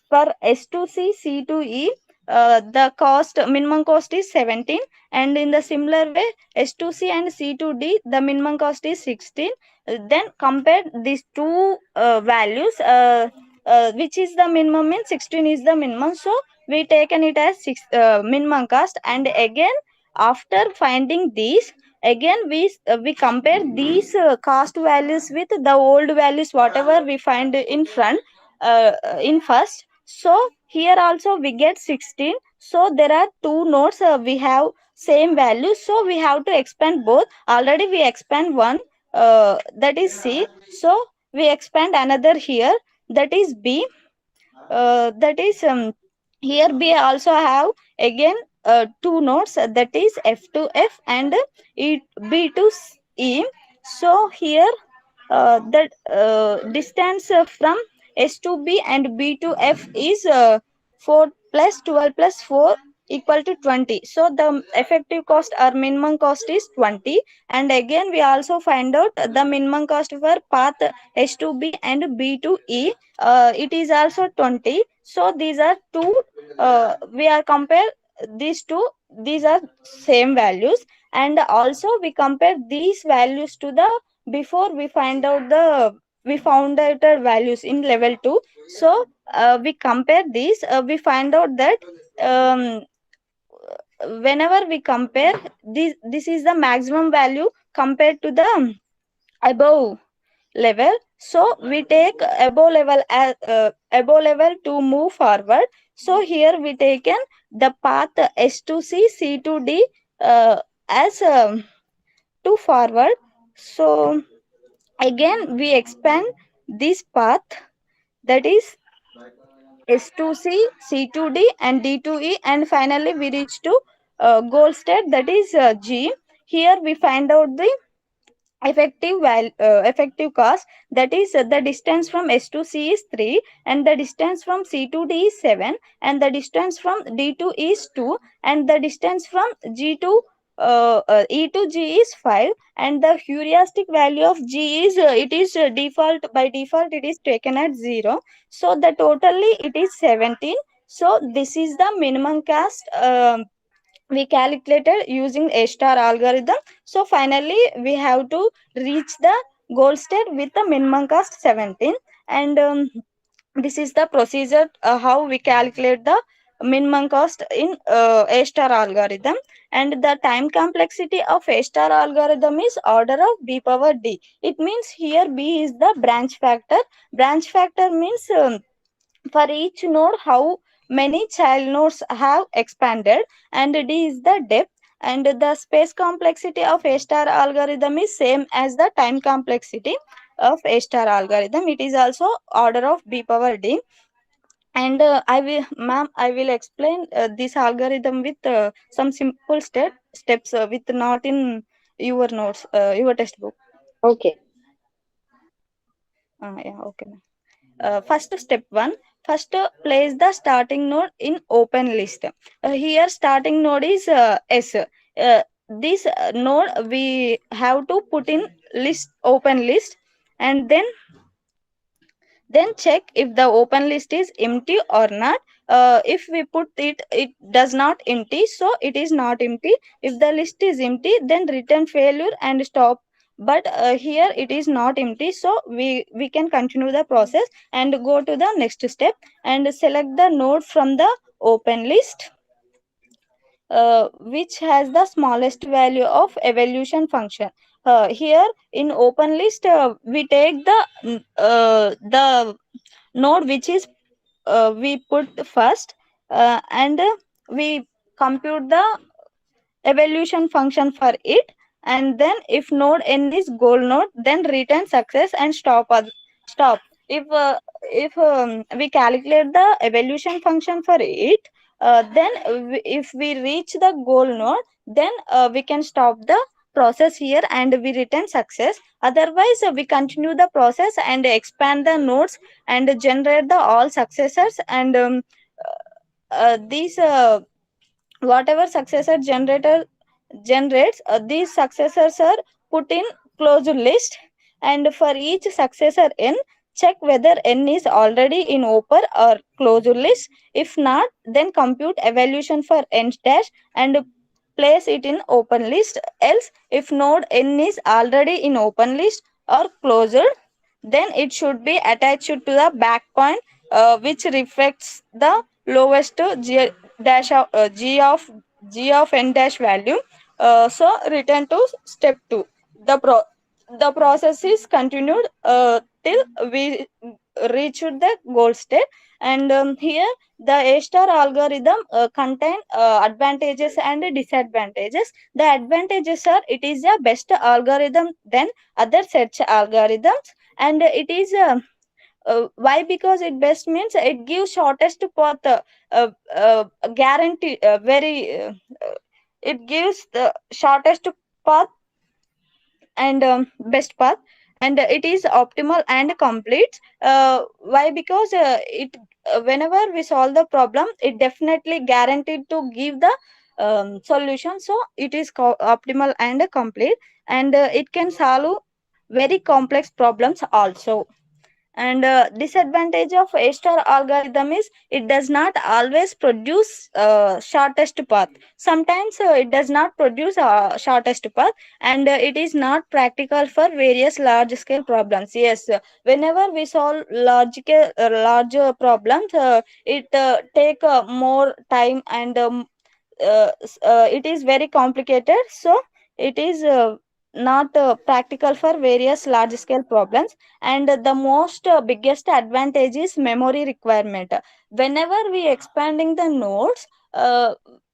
for S2C, C2E, the cost minimum cost is 17, and in the similar way S2C and C2D the minimum cost is 16. Then compare these two values, which is the minimum means 16 is the minimum, so we taken it as minimum cost. And again after finding these, again we compare these cost values with the old values whatever we find in front in first. So here also we get 16. So there are two nodes, we have same value, so we have to expand both. Already we expand one, that is C. So we expand another here, that is B. That is here we also have again two nodes, that is F to F and B to E. So here the distance from S to B and B to F is 4 plus 12 plus 4 equal to 20. So the effective cost or minimum cost is 20. And again we also find out the minimum cost for path S to B and B to E. It is also 20. So these are two, we are compare these two, these are same values. And also we compare these values to the before we found out the values in level 2. So we compare these, we find out that whenever we compare this is the maximum value compared to the above level. So we take above level as above level to move forward. So here we taken the path S to C, C to D as to forward. So again we expand this path, that is S to C, C to D and D to E, and finally we reach to goal state, that is G. Here we find out the effective cost, that is the distance from S to C is 3, and the distance from C to D is 7, and the distance from D to E is 2, and the distance from G to E to G is 5, and the heuristic value of G is it is by default it is taken at 0. So the totally it is 17. So this is the minimum cost we calculated using A star algorithm. So finally we have to reach the goal state with the minimum cost 17. And this is the procedure how we calculate the minimum cost in A star algorithm. And the time complexity of A star algorithm is order of B power D. It means here B is the branch factor. Branch factor means for each node how many child nodes have expanded, and D is the depth. And the space complexity of A star algorithm is same as the time complexity of A star algorithm. It is also order of B power D. And I will explain this algorithm with some simple steps with not in your notes, your textbook. Okay. Yeah, okay, ma'am. First step one. First, place the starting node in open list. Here, starting node is S. This node we have to put in list, open list, and then check if the open list is empty or not. If we put it does not empty, so it is not empty. If the list is empty, then return failure and stop. But here it is not empty, so we can continue the process and go to the next step and select the node from the open list, which has the smallest value of evaluation function. Here in open list, we take the node which is we put first, and we compute the evaluation function for it, and then if node n is goal node, then return success and stop. If we calculate the evaluation function for it, then if we reach the goal node, then we can stop the process here and we return success. Otherwise, we continue the process and expand the nodes and generate the all successors, and these whatever successor generator generates, these successors are put in closed list, and for each successor n, check whether n is already in open or closed list. If not, then compute evaluation for n dash and place it in open list. Else, if node n is already in open list or closed, then it should be attached to the back point, which reflects the lowest g of n dash value. So return to step 2. The process is continued till we reach the goal state. And here the A star algorithm contain advantages and disadvantages. The advantages are it is a best algorithm than other search algorithms, and it is why? Because it best means it gives shortest path, guarantee very it gives the shortest path and best path, and it is optimal and complete. Why? Because it whenever we solve the problem, it definitely guaranteed to give the solution, so it is optimal and complete, and it can solve very complex problems also. And disadvantage of A star algorithm is it does not always produce shortest path. Sometimes it does not produce shortest path, and it is not practical for various large scale problems. Yes, whenever we solve larger problems, it take more time, and it is very complicated, so it is not practical for various large scale problems. And the most biggest advantage is memory requirement. Whenever we expanding the nodes,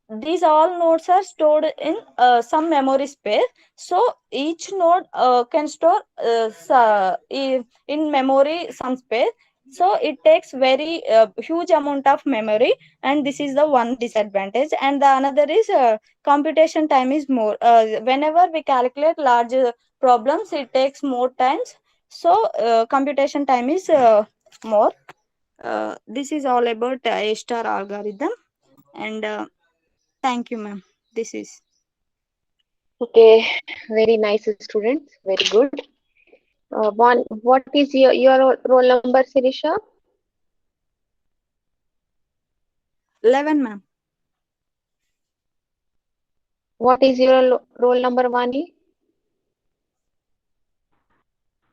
these all nodes are stored in some memory space, so each node can store in memory some space, so it takes very huge amount of memory, and this is the one disadvantage. And the another is computation time is more. Whenever we calculate large problems, it takes more times, so computation time is more. This is all about A star algorithm, and thank you, ma'am. This is Okay. Very nice, students. Very good. What is your roll number, Sirisha? 11, ma'am. What is your roll number, Vani?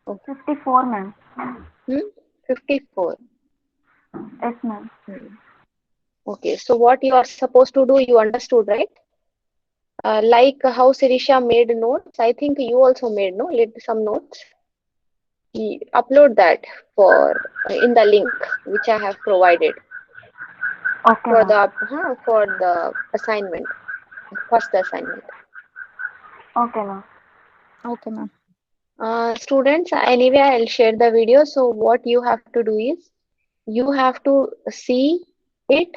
54, ma'am. 54. Yes, ma'am. Okay. So what you are supposed to do, you understood, right? Like how Sirisha made notes, I think you also made some notes. Upload that for in the link which I have provided Okay, for the assignment, first assignment. Okay, ma'am. Okay, ma'am. Students, anyway, I'll share the video. So what you have to do is You have to see it,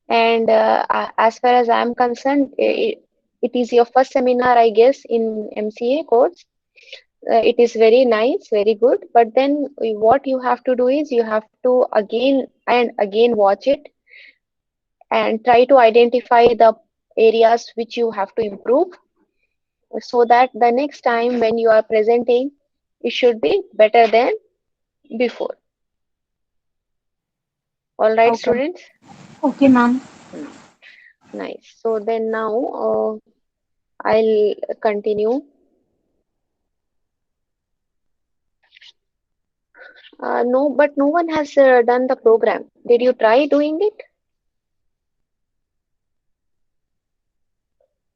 and as far as I'm concerned, it is your first seminar, I guess, in MCA course. It is very nice, very good. But then what you have to do is you have to again and again watch it and try to identify the areas which you have to improve, so that the next time when you are presenting, it should be better than before. All right, Okay. students? Okay, ma'am. Hmm, nice. So then now I'll continue. No, but no one has done the program. Did you try doing it?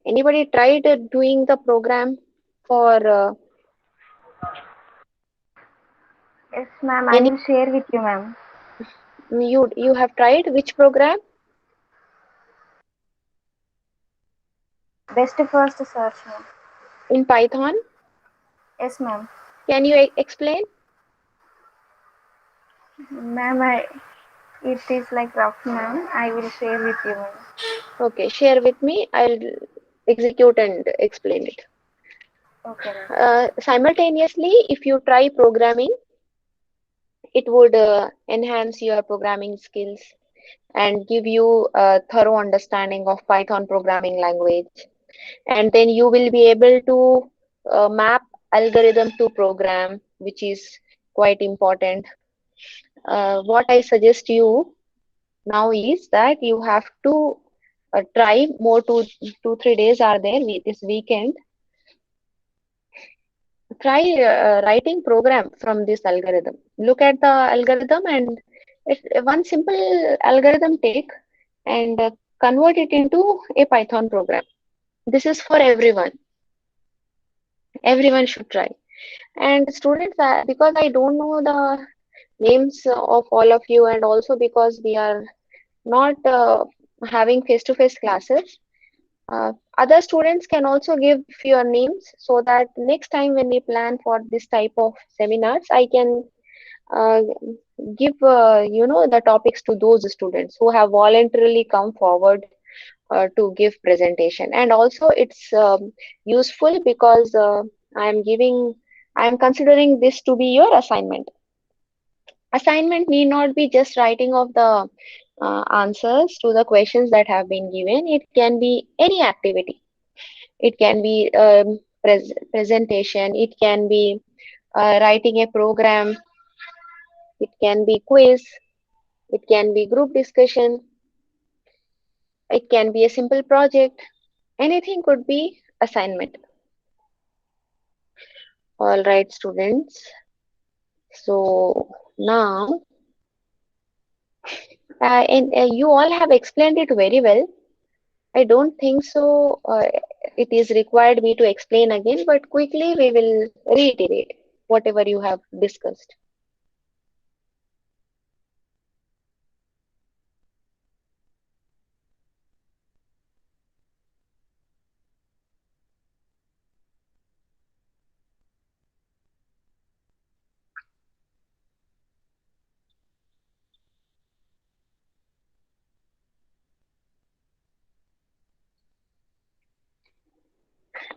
Anybody tried doing the program for Yes, ma'am. I any? will share with you, ma'am. You have tried which program? Best first search, ma'am. In Python? Yes, ma'am. Can you explain? Ma'am, it is like rough, ma'am. I will share with you, ma'am. Okay, share with me. I'll execute and explain it. Okay, ma'am. Simultaneously, if you try programming, it would enhance your programming skills and give you a thorough understanding of Python programming language. And then you will be able to map algorithm to program, which is quite important. What I suggest you now is that you have to try more. 2 3 days are there this weekend. Try writing program from this algorithm. Look at the algorithm and one simple algorithm take and convert it into a Python program. This is for everyone. Everyone should try. And students, because I don't know the names of all of you, and also because we are not having face-to-face classes, other students can also give your names, so that next time when we plan for this type of seminars, I can uh, give the topics to those students who have voluntarily come forward to give presentation. And also it's useful because I am considering this to be your assignment. Assignment need not be just writing of the answers to the questions that have been given. It can be any activity. It can be presentation. It can be writing a program. It can be quiz. It can be group discussion. It can be a simple project. Anything could be assignment. All right, students. So now, and you all have explained it very well. I don't think so. It is required me to explain again, but quickly we will reiterate whatever you have discussed.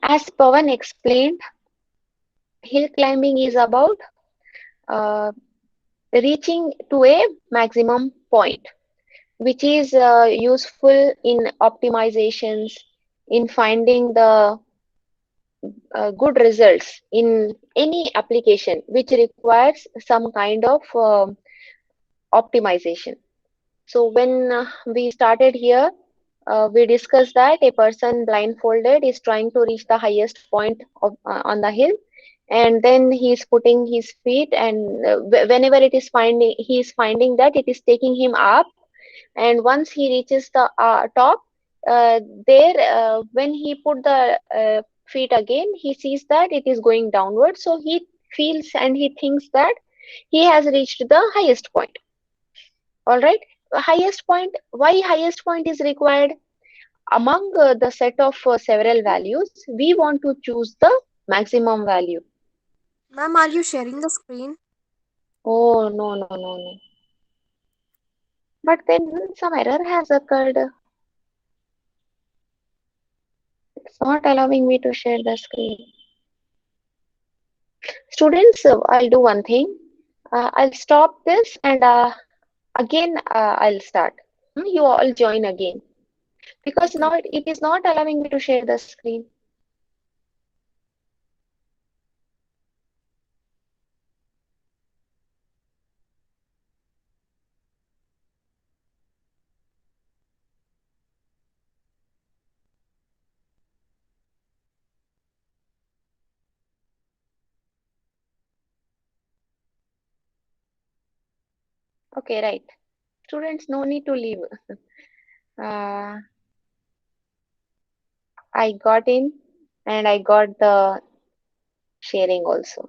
As Pawan explained, hill climbing is about uh, reaching to a maximum point, which is useful in optimizations, in finding the good results in any application which requires some kind of optimization. So when we started here, we discussed that a person blindfolded is trying to reach the highest point on the hill, and then he is putting his feet, and whenever it is finding, he is finding that it is taking him up, and once he reaches the top, there when he put the feet again, he sees that it is going downward, so he feels and he thinks that he has reached the highest point. All right, highest point. Why highest point is required? Among the set of several values, we want to choose the maximum value. Ma'am, are you sharing the screen? Oh, no, no, no, no. But then some error has occurred. It's not allowing me to share the screen. Students, I'll do one thing. I'll stop this and again I'll start. You all join again because now it is not allowing me to share the screen. Okay, right. Students, no need to leave. Uh, I got in and I got the sharing also.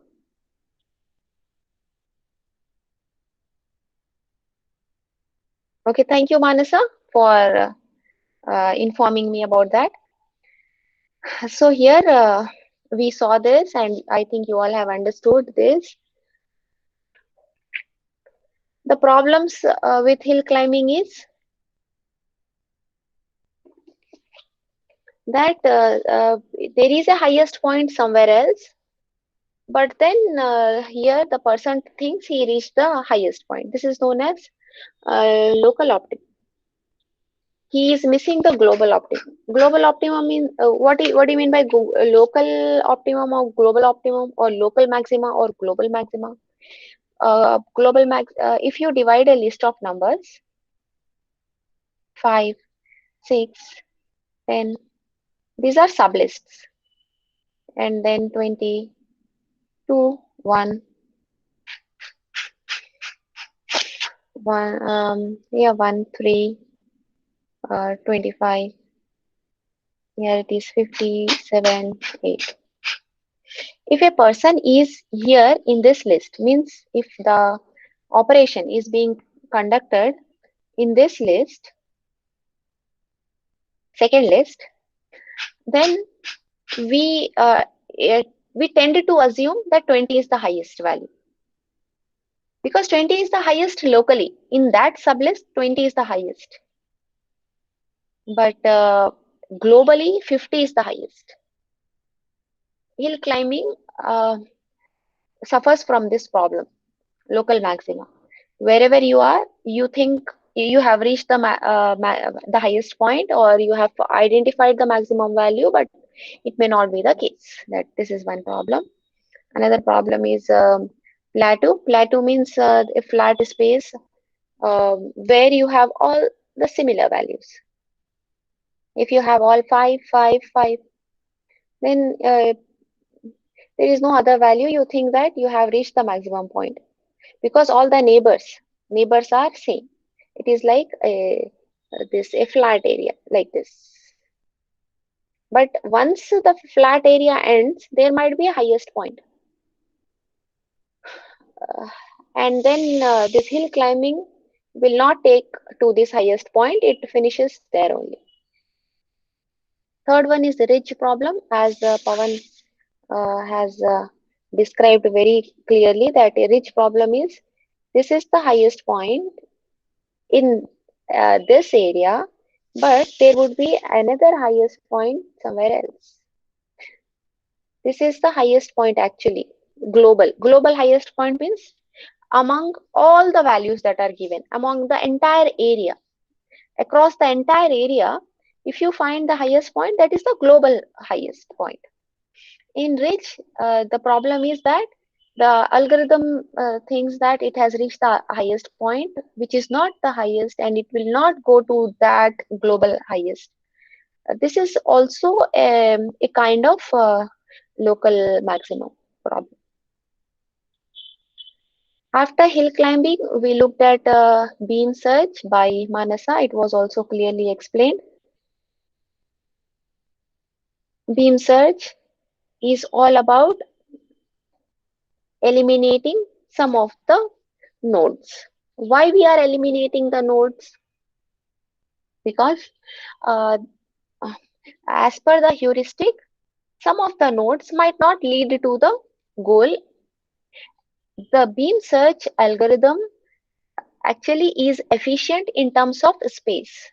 Okay, thank you, Manasa, for informing me about that. So here we saw this, and I think you all have understood this. The problems with hill climbing is that there is a highest point somewhere else, but then here the person thinks he reached the highest point. This is known as local optimum. He is missing the global optimum. Global optimum means what do you mean by local optimum or global optimum or local maxima or global maxima? Global max. If you divide a list of numbers, 5, 6, 10, these are sublists, and then 20, 2, 1, 1, 3, 25. Here it is 57, 8. If a person is here in this list, means if the operation is being conducted in this list, second list, then we uh, we tend to assume that 20 is the highest value because 20 is the highest locally. In that sublist, 20 is the highest, but globally 50 is the highest. Hill climbing suffers from this problem, local maxima. Wherever you are, you think you have reached the highest point, or you have identified the maximum value, but it may not be the case. That this is one problem. Another problem is plateau. Plateau means a flat space where you have all the similar values. If you have all 5, 5, 5, then there is no other value. You think that you have reached the maximum point because all the neighbors are same. It is like a flat area like this. But once the flat area ends, there might be a highest point. And then this hill climbing will not take to this highest point. It finishes there only. Third one is the ridge problem, as Pawan has described very clearly that a ridge problem is this is the highest point in this area, but there would be another highest point somewhere else. This is the highest point actually, global. Global highest point means among all the values that are given, among the entire area. Across the entire area, if you find the highest point, that is the global highest point. In ridge, the problem is that the algorithm thinks that it has reached the highest point, which is not the highest, and it will not go to that global highest. This is also a kind of local maximum problem. After hill climbing, we looked at beam search by Manasa. It was also clearly explained. Beam search is all about eliminating some of the nodes. Why we are eliminating the nodes? Because uh, as per the heuristic, some of the nodes might not lead to the goal. The beam search algorithm actually is efficient in terms of space.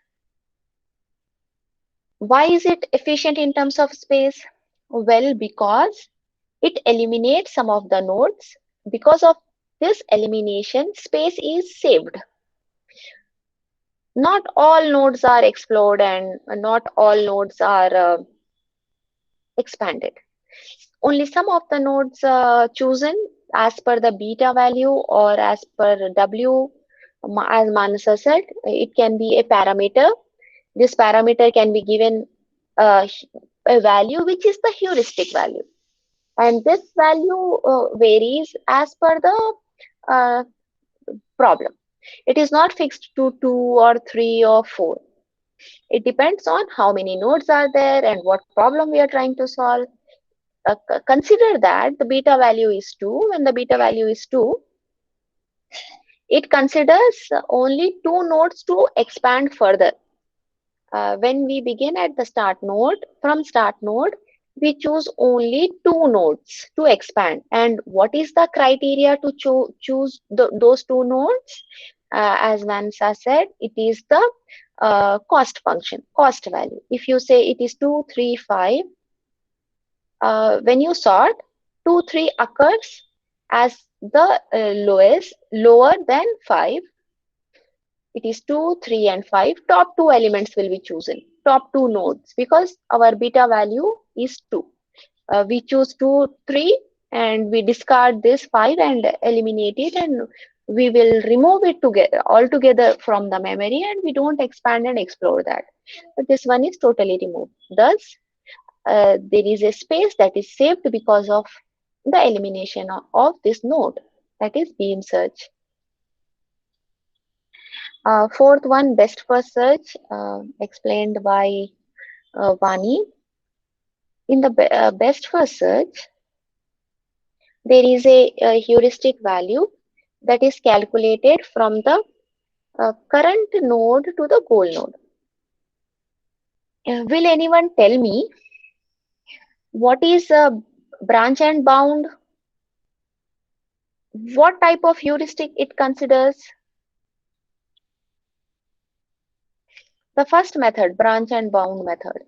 Why is it efficient in terms of space? Well, because it eliminates some of the nodes. Because of this elimination, space is saved. Not all nodes are explored and not all nodes are expanded. Only some of the nodes chosen as per the beta value or as per W, as Manasa said, it can be a parameter. This parameter can be given a value which is the heuristic value. And this value varies as per the uh, problem. It is not fixed to 2 or 3 or 4. It depends on how many nodes are there and what problem we are trying to solve. Consider that the beta value is 2. When the beta value is 2, it considers only 2 nodes to expand further. When we begin at the start node, from start node, we choose only 2 nodes to expand. And what is the criteria to choose those 2 nodes? As Vanessa said, it is the cost function, cost value. If you say it is 2, 3, 5, when you sort, 2, 3 occurs as the lowest, lower than 5. It is 2, 3, and 5. Top 2 elements will be chosen, top 2 nodes, because our beta value is 2. We choose 2, 3, and we discard this 5 and eliminate it, and we will remove it altogether from the memory, and we don't expand and explore that. But this one is totally removed. Thus, there is a space that is saved because of the elimination of this node, that is beam search. Fourth one, best first search, explained by Vani. In the best first search, there is a heuristic value that is calculated from the current node to the goal node. Will anyone tell me what is branch and bound? What type of heuristic it considers? The first method, branch and bound method.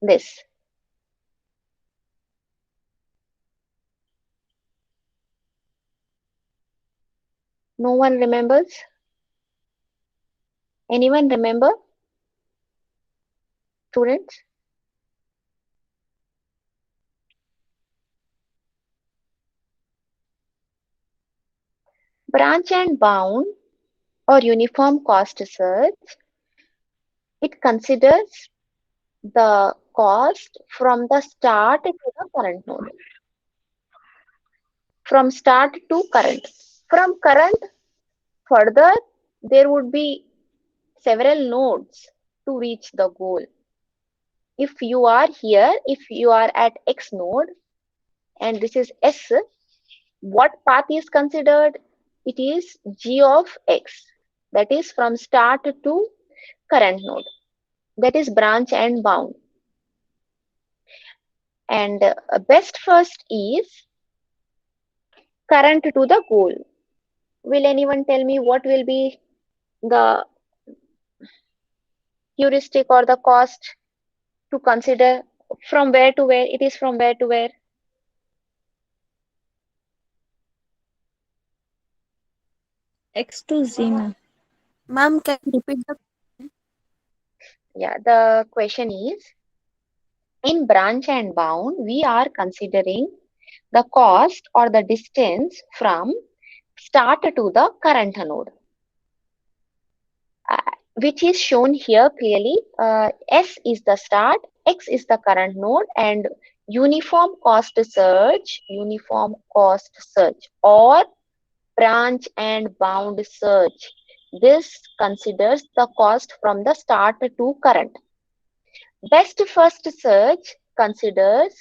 This. No one remembers? Anyone remember? Students? Branch and bound or uniform cost search, it considers the cost from the start to the current node. From start to current. From current further, there would be several nodes to reach the goal. If you are here, if you are at X node and this is S, what path is considered? It is G of X. That is from start to current node. That is branch and bound. And best first is current to the goal. Will anyone tell me what will be the heuristic or the cost to consider? From where to where? It is from where to where? X to Z, ma'am. Ma'am, can you repeat the Yeah, the question is, in branch and bound, we are considering the cost or the distance from start to the current node, which is shown here clearly. S is the start, X is the current node, and uniform cost search or branch and bound search. This considers the cost from the start to current. Best first search considers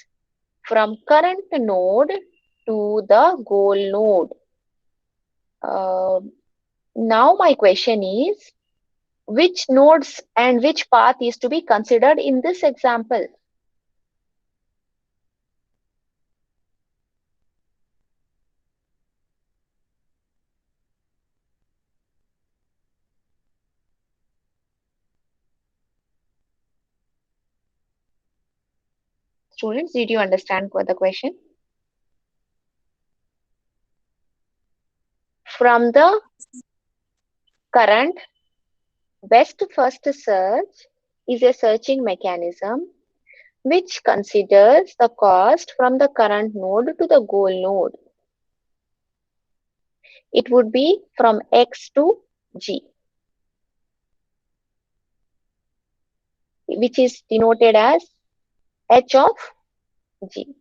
from current node to the goal node. Now my question is, which nodes and which path is to be considered in this example? Students, did you understand what the question? From the current, best first search is a searching mechanism which considers the cost from the current node to the goal node. It would be from X to G, which is denoted as H of G.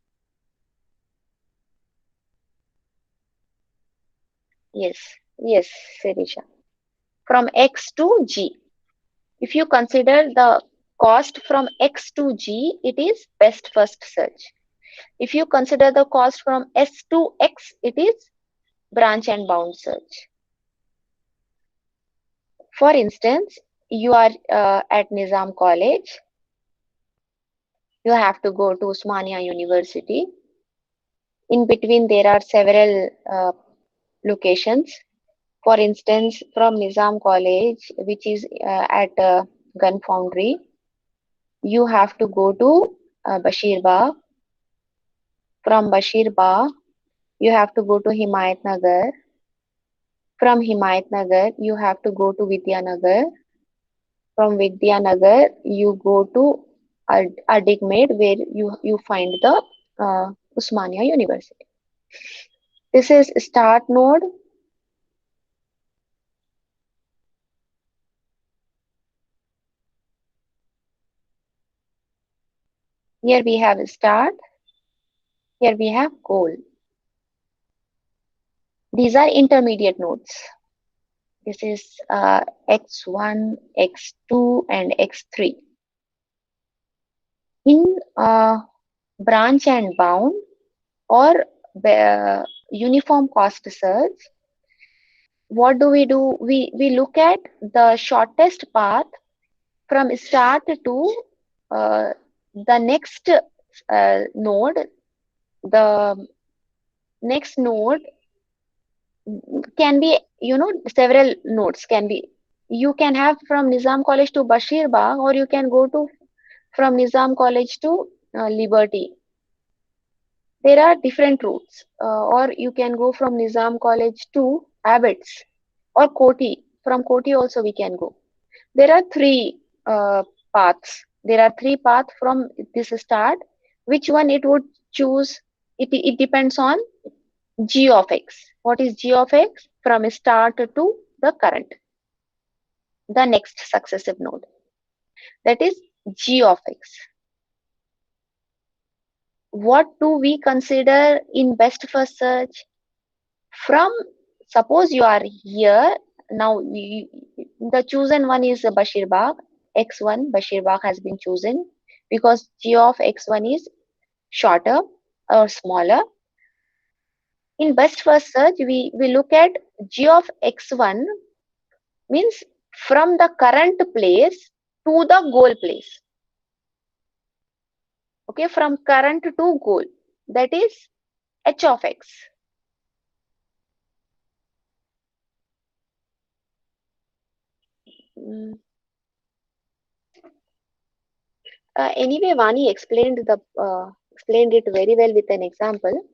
Yes, yes, Sirisha. From X to G. If you consider the cost from X to G, it is best first search. If you consider the cost from S to X, it is branch and bound search. For instance, you are at Nizam College. You have to go to Osmania University. In between, there are several locations. For instance, from Nizam College, which is at Gun Foundry, you have to go to Bashir Bagh. From Bashir Bagh, you have to go to Himayat Nagar. From Himayat Nagar, you have to go to Vidyanagar. From Vidyanagar, you go to Adigmed, where you find the Usmania University. This is start node. Here we have start. Here we have goal. These are intermediate nodes. This is X1, X2, and X3. In branch and bound or uniform cost search, what do? We look at the shortest path from start to the next node. The next node can be, several nodes can be. You can have from Nizam College to Bashir Bagh, or you can go to from Nizam College to Liberty. There are different routes, or you can go from Nizam College to Abbots or Koti. From Koti also we can go. There are three paths. There are three paths from this start. Which one it would choose? It depends on G of X. What is G of X? From start to the current, the next successive node. That is G of X. What do we consider in best first search? From, suppose you are here, now the chosen one is Bashir Bagh, X1, Bashir Bagh has been chosen because G of X1 is shorter or smaller. In best first search, we look at G of X1 means from the current place to the goal place. Okay, from current to goal, that is H of X. Anyway, Vani explained it very well with an example.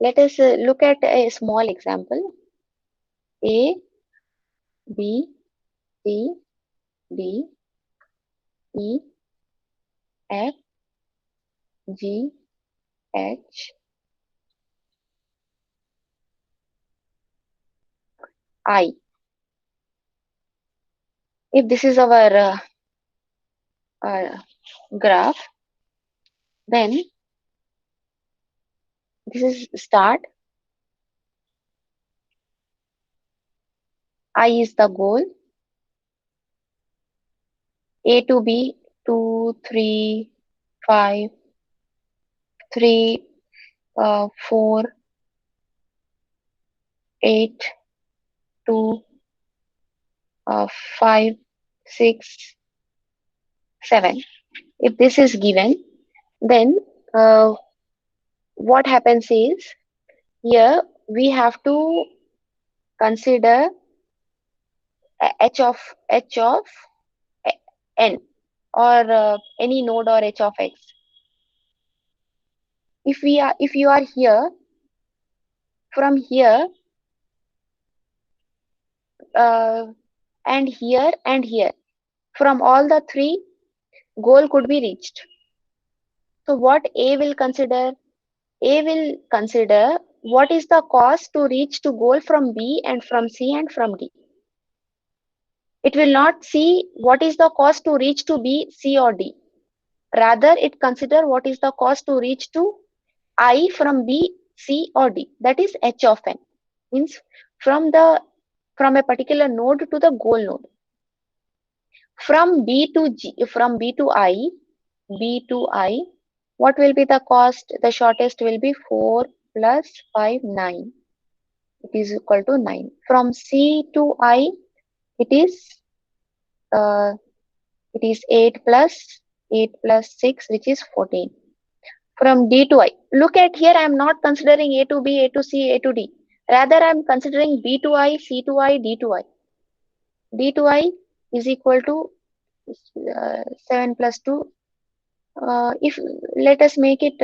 Let us look at a small example. A, B, C, D, E, F, G, H, I. If this is our graph, then this is start. I is the goal. A to B, 2, 3, 5, 3, 4, 8, 2, 5, 6, 7. If this is given, then what happens is, here we have to consider H of N or any node or h of x. If you are here, from here and here, from all the three, goal could be reached. So what A will consider? A will consider what is the cost to reach to goal from B and from C and from D. It will not see what is the cost to reach to B, C or D. Rather, it consider what is the cost to reach to I from B, C or D. That is h of n. Means from a particular node to the goal node. From B to I, what will be the cost? The shortest will be 4 plus 5, 9. It is equal to 9. From C to I, it is 8 plus 6, which is 14. From D to I, look at here, I am not considering A to B, A to C, A to D. Rather, I am considering B to I, C to I, D to I. D to I is equal to 7 plus 2. If let us make it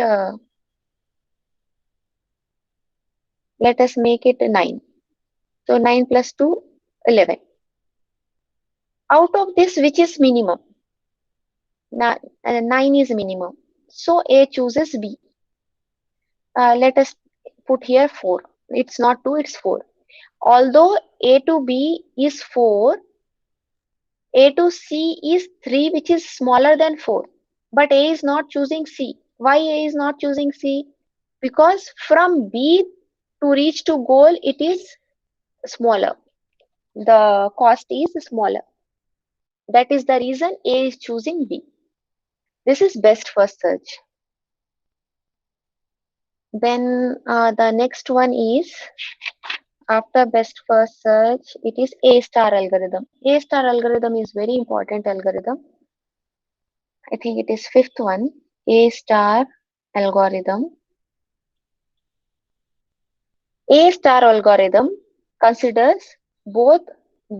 9. So 9 plus 2, 11. Out of this, which is minimum? 9 is minimum. So A chooses B. Let us put here 4. It's not 2, it's 4. Although A to B is 4, A to C is 3, which is smaller than 4. But A is not choosing C. Why A is not choosing C? Because from B to reach to goal, it is smaller. The cost is smaller. That is the reason A is choosing B. This is best first search. Then the next one is, after best first search, it is A star algorithm. A star algorithm is very important algorithm. I think it is fifth one, A star algorithm. A star algorithm considers both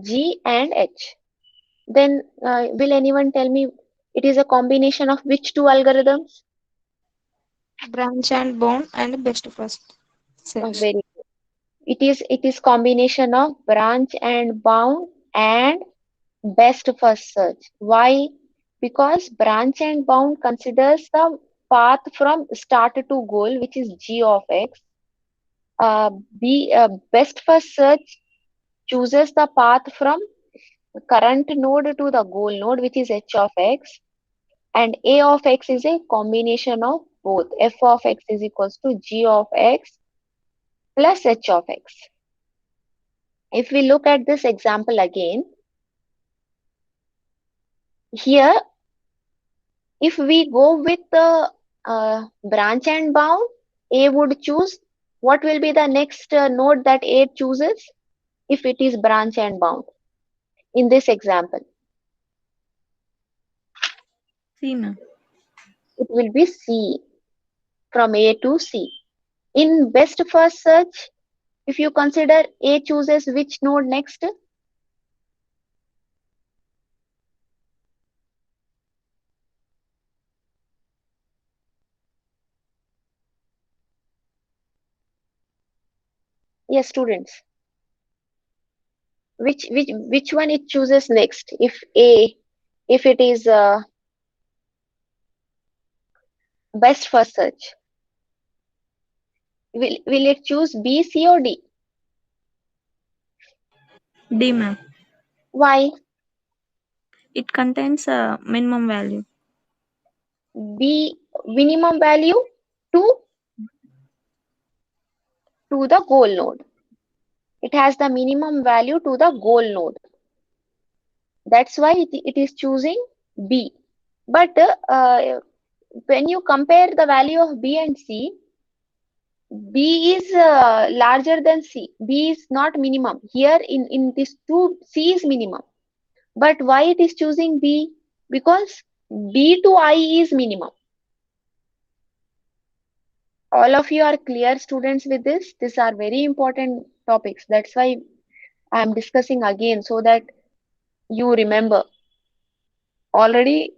G and H. Then will anyone tell me it is a combination of which two algorithms? Branch and bound and best first search. Very good. It is combination of branch and bound and best first search. Why? Because branch and bound considers the path from start to goal, which is G of x. Best first search chooses the path from current node to the goal node, which is h of x, and a of x is a combination of both. F of x is equals to g of x plus h of x. If we look at this example again, here, if we go with the branch and bound, A would choose, what will be the next node that A chooses if it is branch and bound in this example? C, ma'am. It will be C, from A to C. In best first search, if you consider A chooses which node next? Yes, students. Which one it chooses next? If it is best first search, will it choose B, C or D? D, ma'am. Why? It contains a minimum value. B minimum value to the goal node. It has the minimum value to the goal node. That's why it is choosing B. But when you compare the value of B and C, B is larger than C. B is not minimum. Here in this two, C is minimum. But why it is choosing B? Because B to I is minimum. All of you are clear, students, with this? These are very important topics. That's why I am discussing again, so that you remember already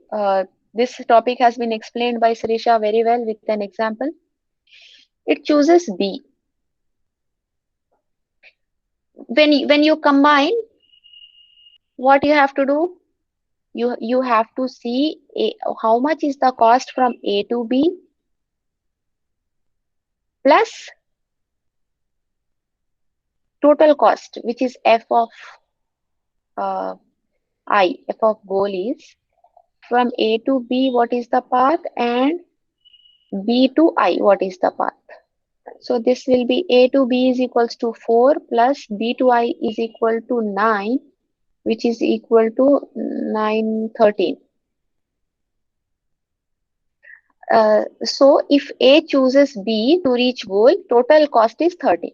this topic has been explained by Sirisha very well with an example. It chooses B. When you combine, what you have to do? You have to see how much is the cost from A to B plus total cost, which is f of I. F of goal is from A to B, what is the path, and B to I, what is the path. So this will be A to B is equals to 4 plus B to I is equal to 9, which is equal to 913. So if A chooses B to reach goal, total cost is 30.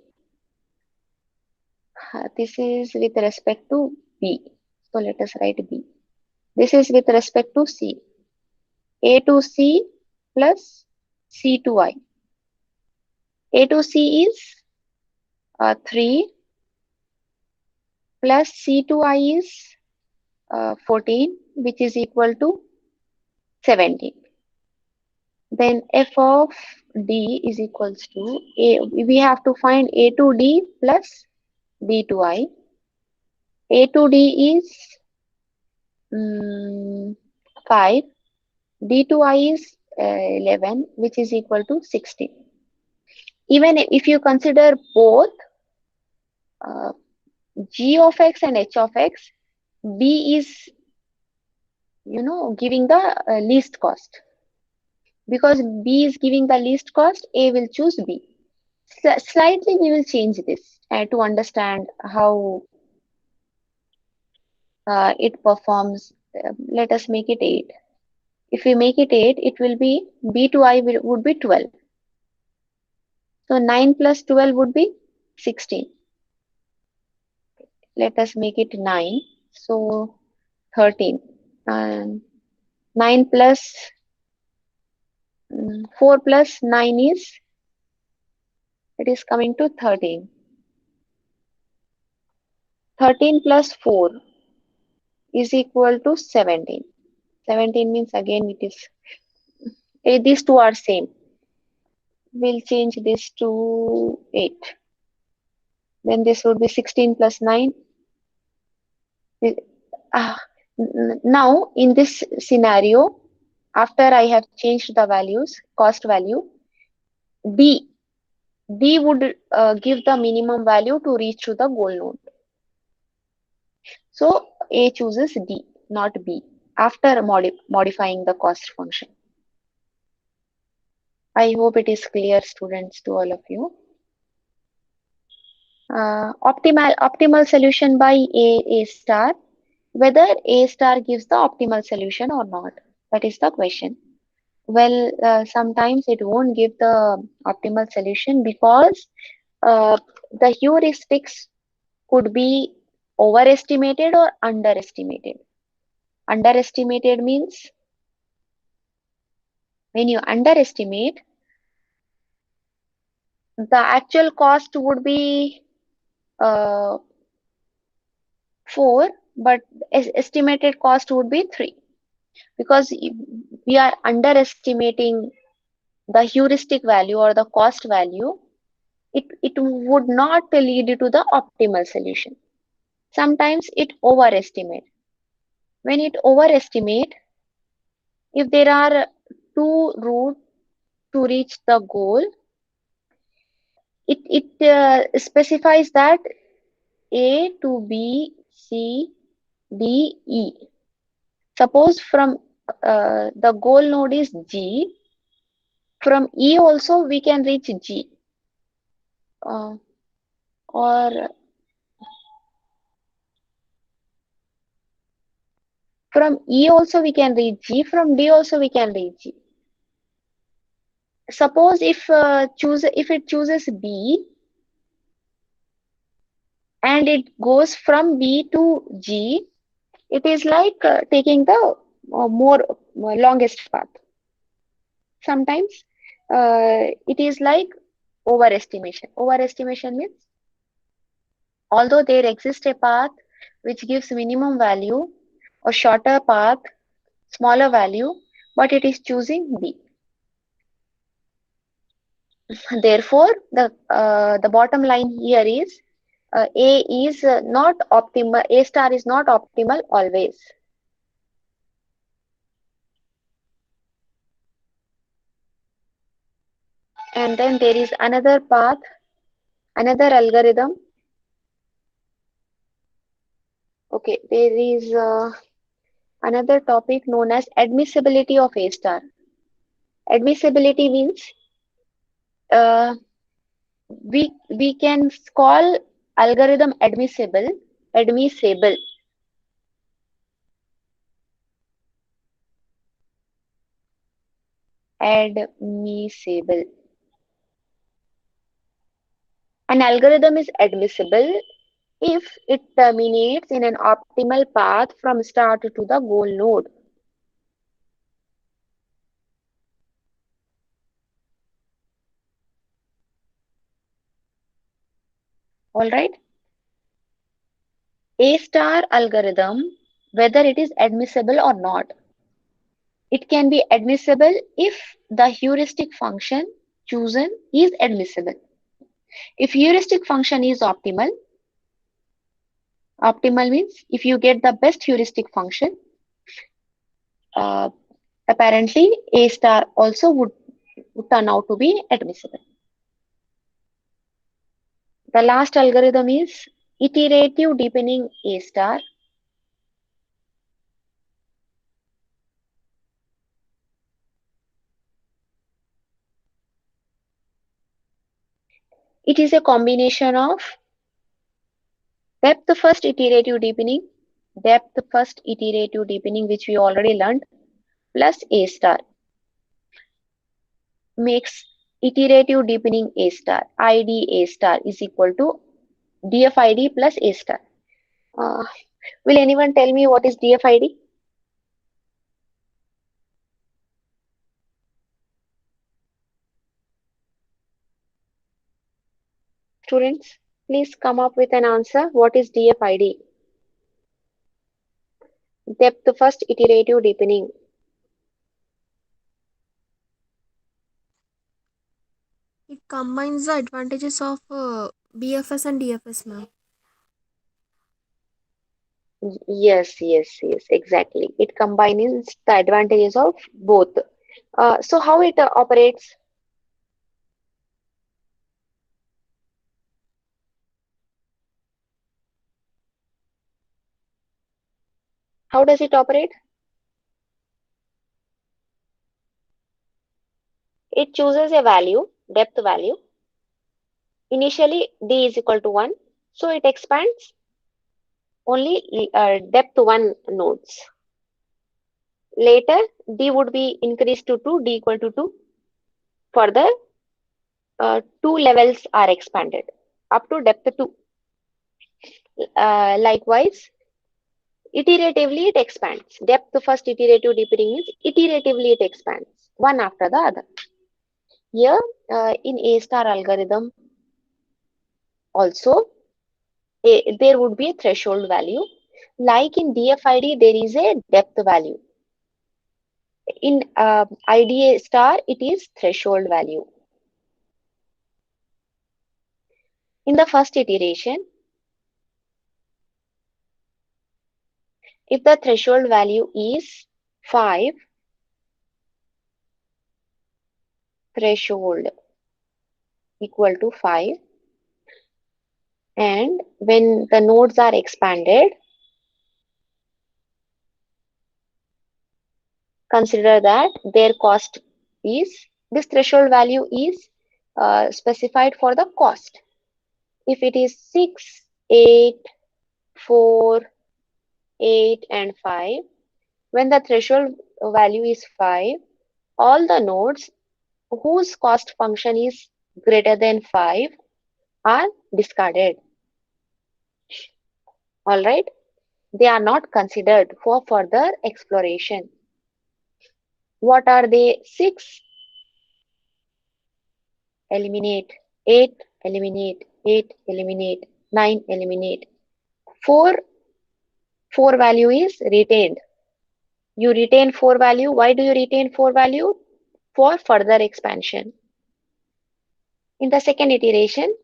This is with respect to B. So let us write B. This is with respect to C. A to C plus C to I. A to C is 3 plus C to I is 14, which is equal to 17. Then f of D is equals to A. We have to find A to D plus D to I. A to D is 5. D to I is 11, which is equal to 16. Even if you consider both g of x and h of x, B is, giving the least cost. Because B is giving the least cost, A will choose B. Slightly we will change this to understand how it performs. Let us make it 8. If we make it 8, it will be B to I would be 12. So 9 plus 12 would be 16. Let us make it 9. So 13. 9 plus 4 plus 9 is, it is coming to 13. 13 plus 4 is equal to 17. 17 means again it is, these two are same. We'll change this to 8. Then this would be 16 plus 9. Now in this scenario, after I have changed the values, cost value, D would give the minimum value to reach to the goal node. So A chooses D, not B, after modifying the cost function. I hope it is clear, students, to all of you. Optimal solution by A star. Whether A star gives the optimal solution or not, that is the question. Well, sometimes it won't give the optimal solution because the heuristics could be overestimated or underestimated. Underestimated means when you underestimate, the actual cost would be 4, but estimated cost would be 3, because we are underestimating the heuristic value or the cost value. It would not lead to the optimal solution. Sometimes it overestimate. When it overestimate, if there are 2 routes to reach the goal, it specifies that A to B, C, D, E. Suppose from the goal node is G, from E also we can reach G. Or from E also we can reach G, from D also we can reach G. Suppose if it chooses B and it goes from B to G, it is like taking the more longest path. Sometimes it is like overestimation. Overestimation means although there exists a path which gives minimum value, a shorter path smaller value, but it is choosing B. Therefore, the bottom line here is A is not optimal. A star is not optimal always. And then there is another path, another algorithm. Okay, there is another topic known as admissibility of A star. Admissibility means uh, we can call algorithm admissible, admissible. Admissible. An algorithm is admissible if it terminates in an optimal path from start to the goal node. All right. A star algorithm, whether it is admissible or not, it can be admissible if the heuristic function chosen is admissible. If heuristic function is optimal, optimal means if you get the best heuristic function, uh, apparently A star also would turn out to be admissible. The last algorithm is iterative deepening A star. It is a combination of depth first iterative deepening, which we already learned, plus A star makes iterative deepening A star. ID A star is equal to DFID plus A star. Uh, will anyone tell me what is DFID? Students, please come up with an answer. What is DFID? Depth first iterative deepening. It combines the advantages of BFS and DFS, ma'am. Yes, exactly. It combines the advantages of both. So how it operates? How does it operate? It chooses a value, depth value. Initially, D is equal to 1. So it expands only depth 1 nodes. Later, D would be increased to 2, D equal to 2. Further, 2 levels are expanded up to depth 2. Likewise, iteratively it expands. Depth first iterative deepening means iteratively it expands one after the other. Here, in A star algorithm, also there would be a threshold value. Like in DFID, there is a depth value. In IDA star, it is threshold value. In the first iteration, if the threshold value is 5, threshold equal to 5, and when the nodes are expanded, consider that their cost is, this threshold value is specified for the cost. If it is 6, 8, 4, 8 and 5, when the threshold value is 5, all the nodes whose cost function is greater than 5 are discarded. Alright, they are not considered for further exploration. What are they? 6, eliminate. 8, eliminate. 8, eliminate. 9, eliminate. 4 value is retained. You retain 4 value. Why do you retain 4 value? For further expansion. In the second iteration,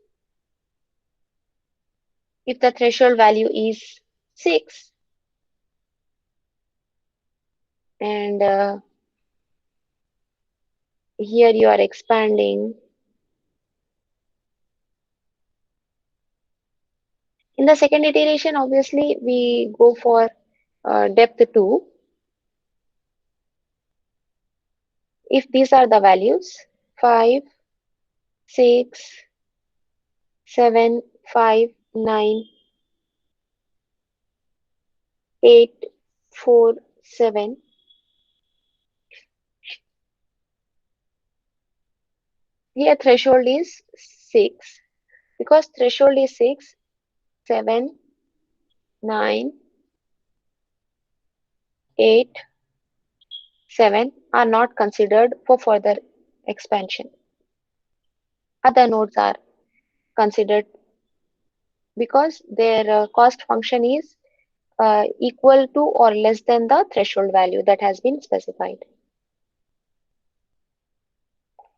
if the threshold value is 6 and here you are expanding. In the second iteration, obviously, we go for depth 2. If these are the values, 5, 6, 7, 5, 9, 8, 4, 7. Here threshold is 6. Because threshold is 6, 7, 9, 8, 7 are not considered for further expansion. Other nodes are considered because their cost function is equal to or less than the threshold value that has been specified.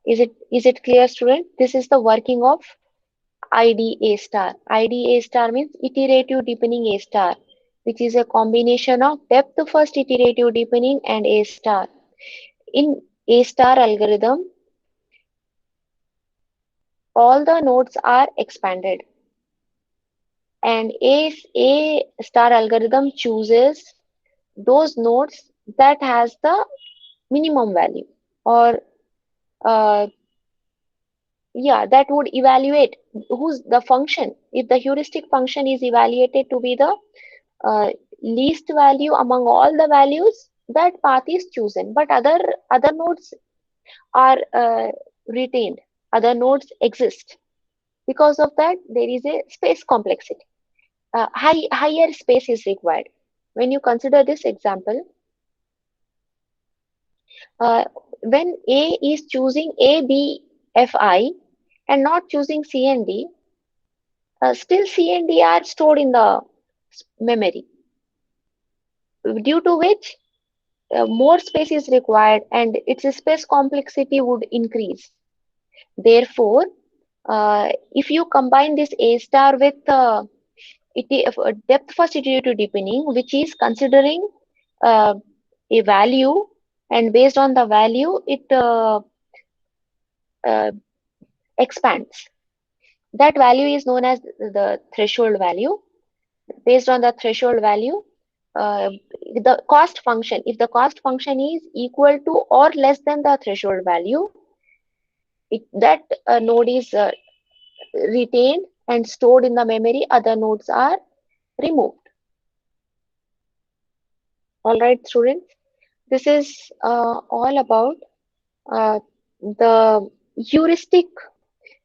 Is it clear, student? This is the working of IDA star. IDA star means iterative deepening A star, which is a combination of depth first iterative deepening and A star. In A star algorithm, all the nodes are expanded, and A star algorithm chooses those nodes that has the minimum value, or uh, yeah, that would evaluate who's the function. If the heuristic function is evaluated to be the least value among all the values, that path is chosen. But other nodes are retained. Other nodes exist. Because of that, there is a space complexity. Higher space is required. When you consider this example, when A is choosing A, B, F, I, and not choosing C and D, still C and D are stored in the memory, due to which more space is required and its space complexity would increase. Therefore, if you combine this A star with depth first iterative deepening, which is considering a value, and based on the value, it uh, expands. That value is known as the threshold value. Based on the threshold value, the cost function, if the cost function is equal to or less than the threshold value, that node is retained and stored in the memory. Other nodes are removed. All right, students. This is all about the heuristic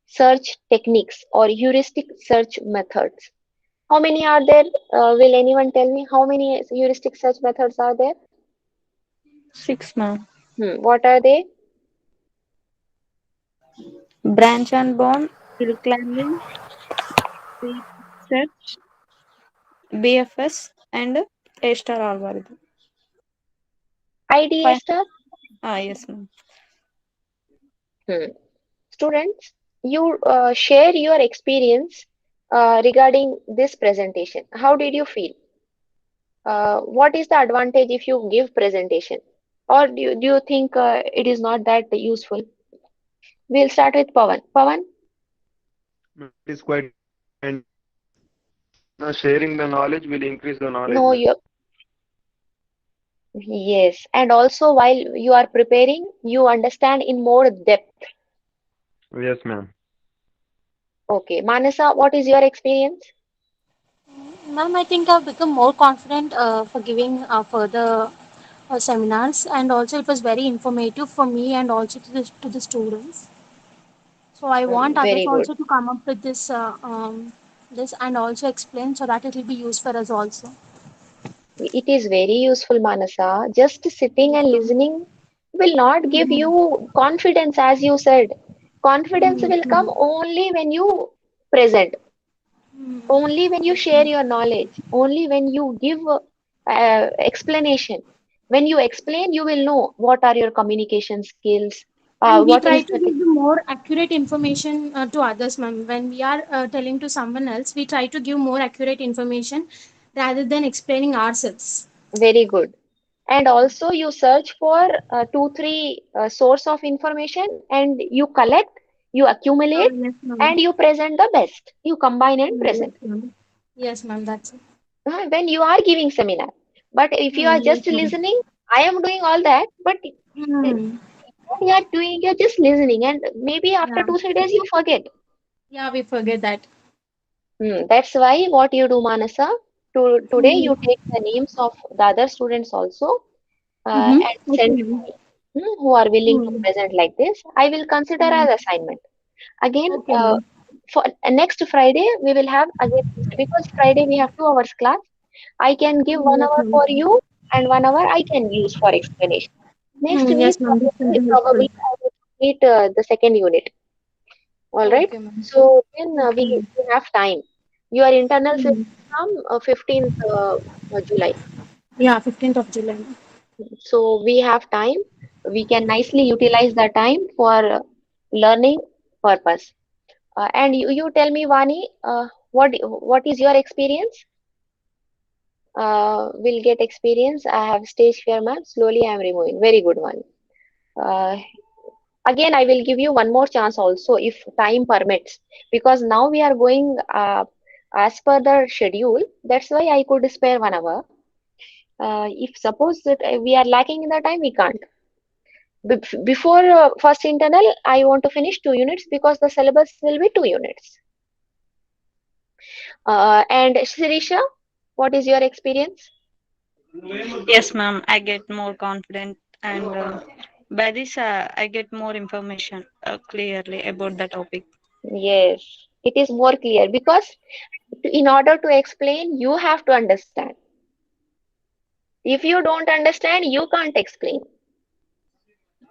search techniques or heuristic search methods. How many are there? Will anyone tell me how many heuristic search methods are there? 6, ma'am. What are they? Branch and bond, hill climbing, deep search, BFS, and A star algorithm. IDA Fine. star? Yes, ma'am. Students, you share your experience regarding this presentation. How did you feel? What is the advantage if you give presentation? Or do you think it is not that useful? We'll start with Pawan. Pawan? It is quite and sharing the knowledge will increase the knowledge, No, ma'am. you. Yes. And also while you are preparing, you understand in more depth. Yes, ma'am. Okay. Manasa, what is your experience? Ma'am, I think I've become more confident for giving further seminars, and also it was very informative for me and also to the students. So I want others Very good. also to come up with this and also explain so that it will be used for us also. It is very useful, Manasa. Just sitting and listening will not give you confidence, as you said. Confidence will come only when you present, only when you share your knowledge, only when you give explanation. When you explain, you will know what are your communication skills, And we what try is to give the more accurate information to others, ma'am. When we are telling to someone else, we try to give more accurate information rather than explaining ourselves. very good. And also you search for two, three source of information and you collect, you accumulate, Yes, ma'am. and you present the best. You combine and Yes, present ma'am. Yes, ma'am. That's it. when you are giving seminar. But if you are Yes, just ma'am. listening, I am doing all that, but Hmm. what you are doing, you're just listening, and maybe after Yeah. 2, 3 days you forget. Yeah, we forget that. That's why what you do, Manasa, today Mm-hmm. you take the names of the other students also Mm-hmm. and Okay, send to ma'am. me, who are willing to Mm-hmm. present like this. I will consider as assignment. Again, Okay, ma'am. for next Friday, we will have again, because Friday we have 2 hours class. I can give one Yes, hour ma'am. for you and 1 hour I can use for explanation. Next week, Yes, ma'am. This will be probably helpful. I will complete the second unit. All right. Okay, ma'am. So then Okay, ma'am. we have time. Your internals will Mm-hmm. come 15th July. Yeah, 15th of July. So we have time. We can nicely utilize the time for learning purpose. And you tell me, Vani, what is your experience? Will get experience. I have stage fear, ma'am. Slowly I am removing. Very good one. Uh, Again, I will give you one more chance also if time permits, because now we are going as per the schedule. That's why I could spare 1 hour. If suppose that we are lacking in the time, we can't. Before first internal, I want to finish 2 units because the syllabus will be 2 units. And Sirisha, what is your experience? Yes, ma'am. I get more confident, and by this, I get more information clearly about the topic. Yes, it is more clear because in order to explain, you have to understand. If you don't understand, you can't explain.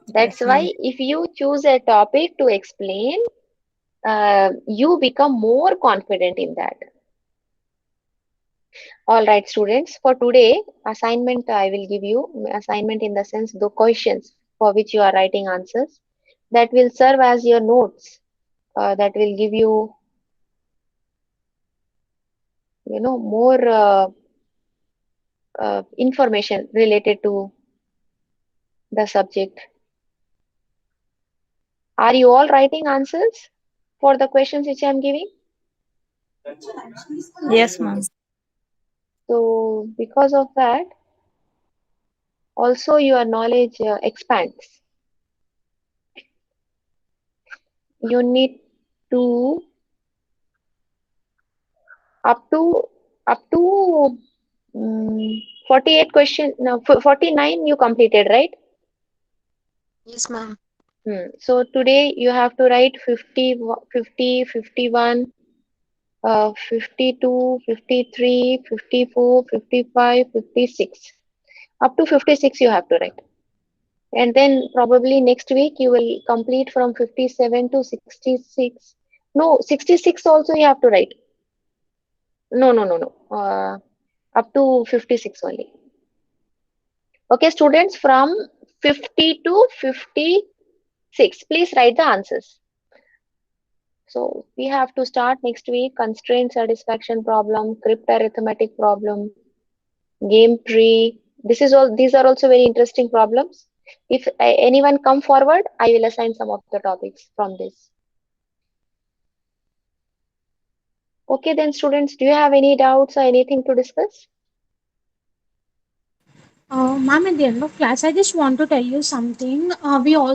That's Yes, ma'am. why if you choose a topic to explain, you become more confident in that. All right, students, for today, assignment I will give you assignment in the sense the questions for which you are writing answers that will serve as your notes. That will give you, more information related to the subject. Are you all writing answers for the questions which I am giving? Yes, ma'am. So, because of that, also your knowledge expands. You need to up to up to 48 question, no, 49 you completed, right? Yes, ma'am. So today you have to write 50, 50, 51, 52, 53, 54, 55, 56. Up to 56 you have to write. And then probably next week you will complete from 57 to 66. No, 66 also you have to write. No, no, no, no. Up to 56 only. Okay, students, from 50 to 56, please write the answers. So we have to start next week. Constraint satisfaction problem, crypt arithmetic problem, game tree. These are also very interesting problems. If anyone come forward, I will assign some of the topics from this. Okay, then students, do you have any doubts or anything to discuss? Ma'am, at the end of class, I just want to tell you something. We also